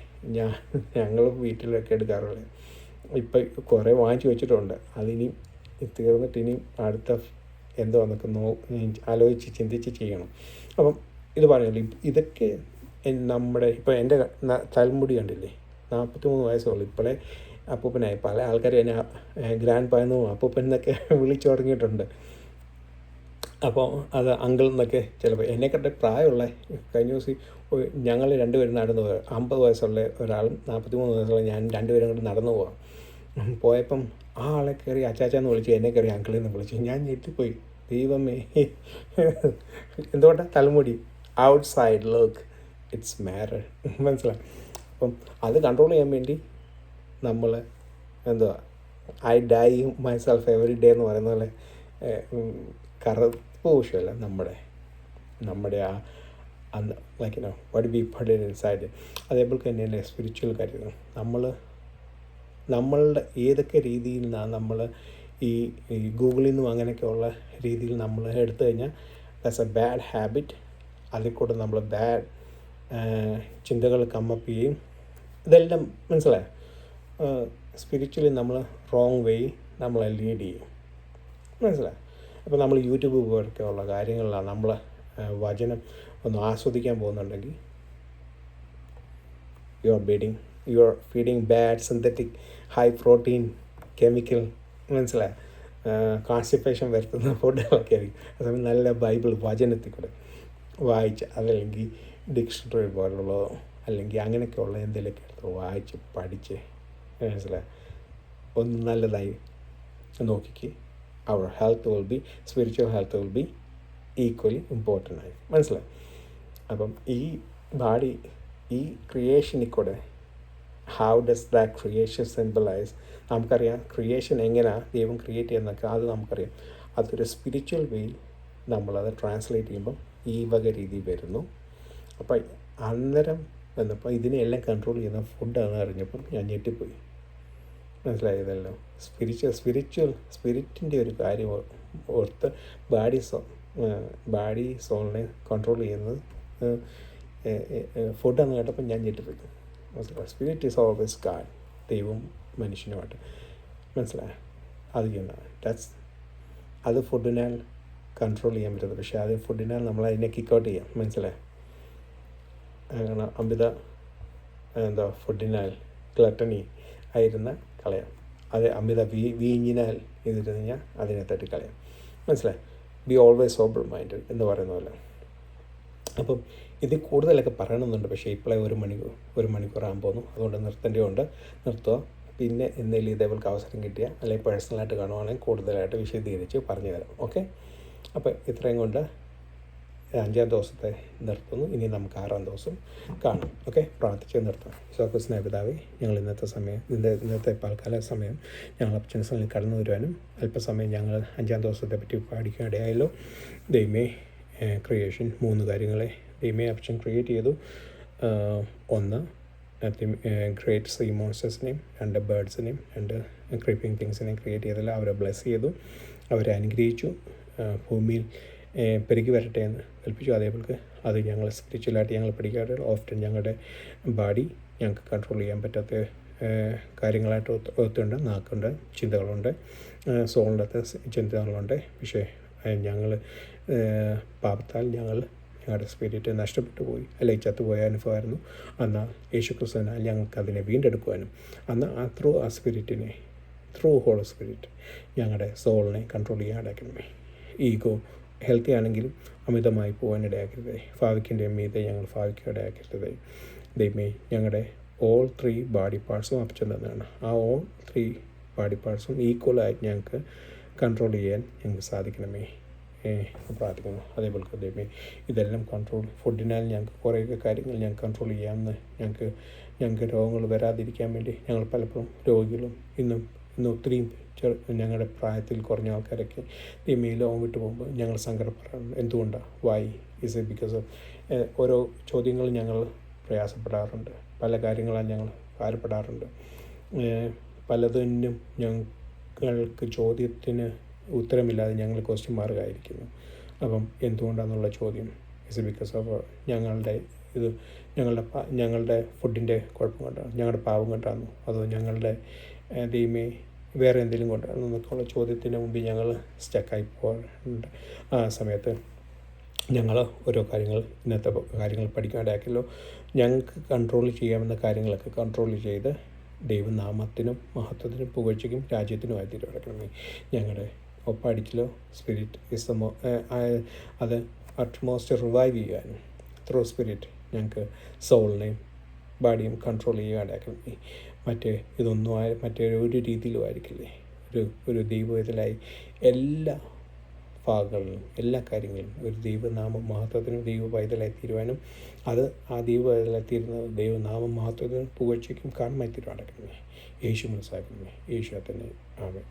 ഞങ്ങൾ വീട്ടിലൊക്കെ എടുക്കാറുള്ളത്. ഇപ്പം കുറേ വാങ്ങിച്ച് വെച്ചിട്ടുണ്ട്. അതിനി തീർന്നിട്ട് ഇനി അടുത്ത എന്തോ എന്നൊക്കെ ആലോചിച്ച് ചിന്തിച്ച് ചെയ്യണം. അപ്പം ഇത് പറഞ്ഞല്ലോ, ഇതൊക്കെ നമ്മുടെ ഇപ്പോൾ എൻ്റെ തലമുടി കണ്ടില്ലേ, 43 വയസ്സുള്ളൂ. ഇപ്പോഴേ അപ്പൂപ്പനായി. പല ആൾക്കാരും എന്നെ ഗ്രാൻഡ് പായെന്നും അപ്പൂപ്പൻ എന്നൊക്കെ വിളിച്ചു തുടങ്ങിയിട്ടുണ്ട്. അപ്പോൾ അത് അങ്കിൾ എന്നൊക്കെ ചിലപ്പോൾ എന്നെക്കട്ടെ പ്രായമുള്ള കഴിഞ്ഞ ദിവസം ഞങ്ങൾ രണ്ടുപേരും നടന്നു പോയി. 50 വയസ്സുള്ള ഒരാളും 43 വയസ്സുള്ള ഞാൻ രണ്ടുപേരും കൂടെ നടന്നു പോകാം. പോയപ്പം ആ ആളെ കയറി അച്ചാച്ചാന്ന് വിളിച്ചു, എന്നെ കയറി അങ്കിളെന്ന് വിളിച്ചു. ഞാൻ ഞെട്ടിപ്പോയി. ദൈവമേ, എന്തുകൊണ്ടാണ് തലമുടി ഔട്ട്സൈഡ് ലുക്ക് ഇറ്റ്സ് മാറ്റർ, മനസ്സിലായി. അപ്പം അത് കൺട്രോൾ ചെയ്യാൻ വേണ്ടി നമ്മൾ എന്തുവാ I die myself every day എന്ന് പറയുന്ന പോലെ കറുപ്പ് വിഷയമല്ല നമ്മുടെ ആ അന്ന് ലൈക്ക് വാട്ട് ബി പട്ട് ഇൻസൈഡ്. അതേപോലെ തന്നെയല്ലേ സ്പിരിച്വൽ കാര്യങ്ങൾ. നമ്മളുടെ ഏതൊക്കെ രീതിയിൽ നിന്നാണ് നമ്മൾ ഈ ഗൂഗിളിൽ നിന്നും അങ്ങനെയൊക്കെയുള്ള രീതിയിൽ നമ്മൾ എടുത്തു കഴിഞ്ഞാൽ ദാറ്റ്സ് എ ബാഡ് ഹാബിറ്റ്. അതിൽ കൂടെ നമ്മൾ ബാഡ് ചിന്തകൾ കമ്മപ്പ് ചെയ്യും. ഇതെല്ലാം മനസ്സിലായോ? സ്പിരിച്വലി നമ്മൾ റോങ് വേ നമ്മളെ ലീഡ് ചെയ്യും, മനസ്സിലായോ? അപ്പോൾ നമ്മൾ യൂട്യൂബ് പോലൊക്കെ ഉള്ള കാര്യങ്ങളിലാണ് നമ്മൾ വചനം ഒന്ന് ആസ്വദിക്കാൻ പോകുന്നുണ്ടെങ്കിൽ you are feeding bad synthetic high protein chemical, മനസ്സിലായോ? കോൺസ്റ്റിപ്പേഷൻ വരുത്തുന്ന ഫുഡുകളൊക്കെ ആയിരിക്കും. അതേസമയം നല്ല ബൈബിൾ വചനത്തിൽ കൂടെ വായിച്ച്, അതല്ലെങ്കിൽ ഡിക്ഷണറി പോലുള്ളതോ അല്ലെങ്കിൽ അങ്ങനെയൊക്കെയുള്ള എന്തെങ്കിലുമൊക്കെ എടുത്ത് വായിച്ച് പഠിച്ച്, മനസ്സിലായി, ഒന്ന് നല്ലതായി നോക്കിക്ക്. Our health will be, spiritual health will be equally important ആയി, മനസ്സിലായി. അപ്പം ഈ ബാഡി, ഈ ക്രിയേഷനിൽ കൂടെ how does that creation symbolise? നമുക്കറിയാം ക്രിയേഷൻ എങ്ങനെയാണ് ദൈവം ക്രിയേറ്റ് ചെയ്യുന്നതൊക്കെ, അത് നമുക്കറിയാം. അതൊരു സ്പിരിച്വൽ വേയിൽ നമ്മളത് ട്രാൻസ്ലേറ്റ് ചെയ്യുമ്പം ഈ വക രീതി വരുന്നു. അപ്പം അന്നേരം വന്നപ്പോൾ ഇതിനെല്ലാം കൺട്രോൾ ചെയ്യുന്ന ഫുഡാണ് അറിഞ്ഞപ്പം ഞാൻ ഞെട്ടിപ്പോയി, മനസ്സിലായതല്ലോ. സ്പിരിറ്റിൻ്റെ ഒരു കാര്യം ഓർത്ത് ബാഡി സോളിനെ കൺട്രോൾ ചെയ്യുന്നത് ഫുഡാന്ന് കേട്ടപ്പോൾ ഞാൻ ഞെട്ടിപ്പോയി, മനസ്സിലായി. സ്പിരിറ്റ് ഈസ് ഓൾവേസ് ഗാഡ്, ദൈവം മനുഷ്യനുമായിട്ട്, മനസ്സിലായി. അത് ചെയ്യുന്നതാണ് അത് ഫുഡിനാൽ കൺട്രോൾ ചെയ്യാൻ പറ്റുന്നത്. പക്ഷേ അത് ഫുഡിനാൽ നമ്മൾ അതിനെ കിക്കൗട്ട് ചെയ്യാം, മനസ്സിലായി. അങ്ങനെ അമിത ഫുഡിനാൽ ഗ്ലട്ടണി ആയിരുന്ന കളയാം. അത് അമിത വീഞ്ഞിനാൽ ചെയ്തിട്ട് കഴിഞ്ഞാൽ അതിനെ തട്ടി കളയാം, മനസ്സിലായി. ബി ഓൾവേസ് സോബർ മൈൻഡഡ് എന്ന് പറയുന്ന പോലെ. അപ്പം ഇത് കൂടുതലൊക്കെ പറയണമെന്നുണ്ട്, പക്ഷേ ഇപ്പോഴേ ഒരു മണിക്കൂർ ആകാൻ പോകുന്നു. അതുകൊണ്ട് നിർത്തുക. പിന്നെ എന്തെങ്കിലും ഇതേപോലെ അവസരം കിട്ടിയാൽ അല്ലെങ്കിൽ പേഴ്സണലായിട്ട് കാണുവാണെങ്കിൽ കൂടുതലായിട്ട് വിശദീകരിച്ച് പറഞ്ഞു തരാം. ഓക്കെ, അപ്പോൾ ഇത്രയും കൊണ്ട് 5-ാം ദിവസത്തെ നിർത്തുന്നു. ഇനി നമുക്ക് 6-ാം ദിവസം കാണാം. ഓക്കെ, പ്രാർത്ഥിച്ച് നിർത്താം. സ്വർഗ്ഗസ്നേഹിതാവേ, ഞങ്ങൾ ഇന്നത്തെ പാൽക്കാല സമയം ഞങ്ങൾ അപ്പച്ചൻസിൽ കടന്നു വരുവാനും അല്പസമയം ഞങ്ങൾ 5-ാം ദിവസത്തെ പറ്റി പഠിക്കാൻ ഇടയായല്ലോ. ദൈവമേ, ക്രിയേഷൻ 3 കാര്യങ്ങളെ ദൈവമേ അപ്പച്ചൻ ക്രിയേറ്റ് ചെയ്തു. 1 ഗ്രേറ്റ് സീ മോൺസ്റ്റേഴ്സിനെയും, 2 ബേർഡ്സിനെയും, 2 ക്രീപ്പിംഗ് തിങ്സിനെയും ക്രിയേറ്റ് ചെയ്തല്ല. അവരെ ബ്ലെസ് ചെയ്തു, അവരെ അനുഗ്രഹിച്ചു. ഭൂമിയിൽ പെരുകി വരട്ടെ എന്ന് കൽപ്പിച്ചു. അതേപോലെ അത് ഞങ്ങൾ സ്പിരിച്വലായിട്ട് ഞങ്ങൾ പഠിക്കാറ്. ഓഫ്റ്റൻ ഞങ്ങളുടെ ബാഡി ഞങ്ങൾക്ക് കൺട്രോൾ ചെയ്യാൻ പറ്റാത്ത കാര്യങ്ങളായിട്ട് ഒത്തുണ്ട്. നാക്കുണ്ട്, ചിന്തകളുണ്ട്, സോളിൻ്റെ അകത്ത് ചിന്തകളുണ്ട്. പക്ഷേ ഞങ്ങൾ പാപത്താൽ ഞങ്ങളുടെ സ്പിരിറ്റ് നഷ്ടപ്പെട്ടു പോയി, അല്ലെങ്കിൽ ചത്തുപോയ അനുഭവമായിരുന്നു. എന്നാൽ യേശുക്രിസ്തുവിനാൽ ഞങ്ങൾക്ക് അതിനെ വീണ്ടെടുക്കുവാനും ആ സ്പിരിറ്റിനെ ത്രൂ ഹോളി സ്പിരിറ്റ് ഞങ്ങളുടെ സോളിനെ കൺട്രോൾ ചെയ്യാൻ ഇടയാക്കണമേ. ഈഗോ ഹെൽത്തി ആണെങ്കിലും അമിതമായി പോകാൻ ഇടയാക്കരുതേ. ഭാവിക്കിൻ്റെ മീതെ ഞങ്ങൾ ഭാവിക്കാൻ ഇടയാക്കരുതേ. ദൈവമേ, ഞങ്ങളുടെ ഓൾ 3 ബോഡി പാർട്സും അപ്പച്ചൻ തന്നെയാണ്. ആ ഓൾ 3 ബോഡി പാർട്സും ഈക്വലായിട്ട് ഞങ്ങൾക്ക് കൺട്രോൾ ചെയ്യാൻ ഞങ്ങൾക്ക് സാധിക്കണമേ പ്രാർത്ഥിക്കുന്നു. അതേപോലെ ദൈവമേ, ഇതെല്ലാം കൺട്രോൾ ഫുഡിനാൽ ഞങ്ങൾക്ക് കുറേയൊക്കെ കാര്യങ്ങൾ ഞങ്ങൾക്ക് കൺട്രോൾ ചെയ്യാമെന്ന് ഞങ്ങൾക്ക് രോഗങ്ങൾ വരാതിരിക്കാൻ വേണ്ടി ഞങ്ങൾ പലപ്പോഴും രോഗികളും ഇന്ന് ഒത്തിരിയും ഞങ്ങളുടെ പ്രായത്തിൽ കുറഞ്ഞ ആൾക്കാരൊക്കെ ദൈവമേ ലോകം വിട്ടു പോകുമ്പോൾ ഞങ്ങൾ സങ്കടപ്പെടാറുണ്ട്. എന്തുകൊണ്ടാണ്? Why is it because of ഓരോ ചോദ്യങ്ങൾ ഞങ്ങൾ പ്രയാസപ്പെടാറുണ്ട്. പല കാര്യങ്ങളാൽ ഞങ്ങൾ ഭാരപ്പെടാറുണ്ട്. പലതിനും ഞങ്ങൾക്ക് ചോദ്യത്തിന് ഉത്തരമില്ലാതെ ഞങ്ങൾ ക്വസ്റ്റ്യൻ മാർക്കായിരിക്കുന്നു. അപ്പം എന്തുകൊണ്ടാണെന്നുള്ള ചോദ്യം ഇസ് ബിക്കോസ് ഓഫ് ഞങ്ങളുടെ ഫുഡിൻ്റെ കുഴപ്പം കൊണ്ടാണ്, ഞങ്ങളുടെ പാവം കൊണ്ടാണോ, അതോ ഞങ്ങളുടെ ദൈവമേ വേറെ എന്തെങ്കിലും കൊണ്ടാണോ എന്നൊക്കെയുള്ള ചോദ്യത്തിന് മുമ്പിൽ ഞങ്ങൾ സ്റ്റക്കായി പോകാറുണ്ട്. ആ സമയത്ത് ഞങ്ങൾ ഓരോ ഇന്നത്തെ കാര്യങ്ങൾ പഠിക്കാണ്ടാക്കിയല്ലോ. ഞങ്ങൾക്ക് കൺട്രോൾ ചെയ്യാവുന്ന കാര്യങ്ങളൊക്കെ കൺട്രോൾ ചെയ്ത് ദൈവനാമത്തിനും മഹത്വത്തിനും പുകഴ്ചയ്ക്കും രാജ്യത്തിനുമായി തീരുമാനിക്കണമേ. ഞങ്ങളുടെ ഒപ്പടിച്ചിലോ സ്പിരിറ്റ് അത് അറ്റ്മോസ്റ്റ് റിവൈവ് ചെയ്യാനും ത്രൂ സ്പിരിറ്റ് ഞങ്ങൾക്ക് സോളിനെയും ബോഡിയും കൺട്രോൾ ചെയ്യാണ്ടാക്കണമേ. മറ്റൊരു രീതിയിലും ആയിരിക്കില്ലേ, ഒരു ദൈവത്തിലായി എല്ലാ ഭാഗങ്ങളിലും എല്ലാ കാര്യങ്ങളിലും ഒരു ദൈവനാമം മഹത്വത്തിനും ദൈവപൈതലായി തീരുവാനും ആ ദൈവപൈതലായി തീരുന്ന ദൈവനാമം മഹത്വത്തിനും പുകഴ്ചയ്ക്കും കാണുമായി തീരുമാനിക്കണമേ. യേശു മനസ്സാക്കണമേ. യേശു തന്നെ. ആമേൻ.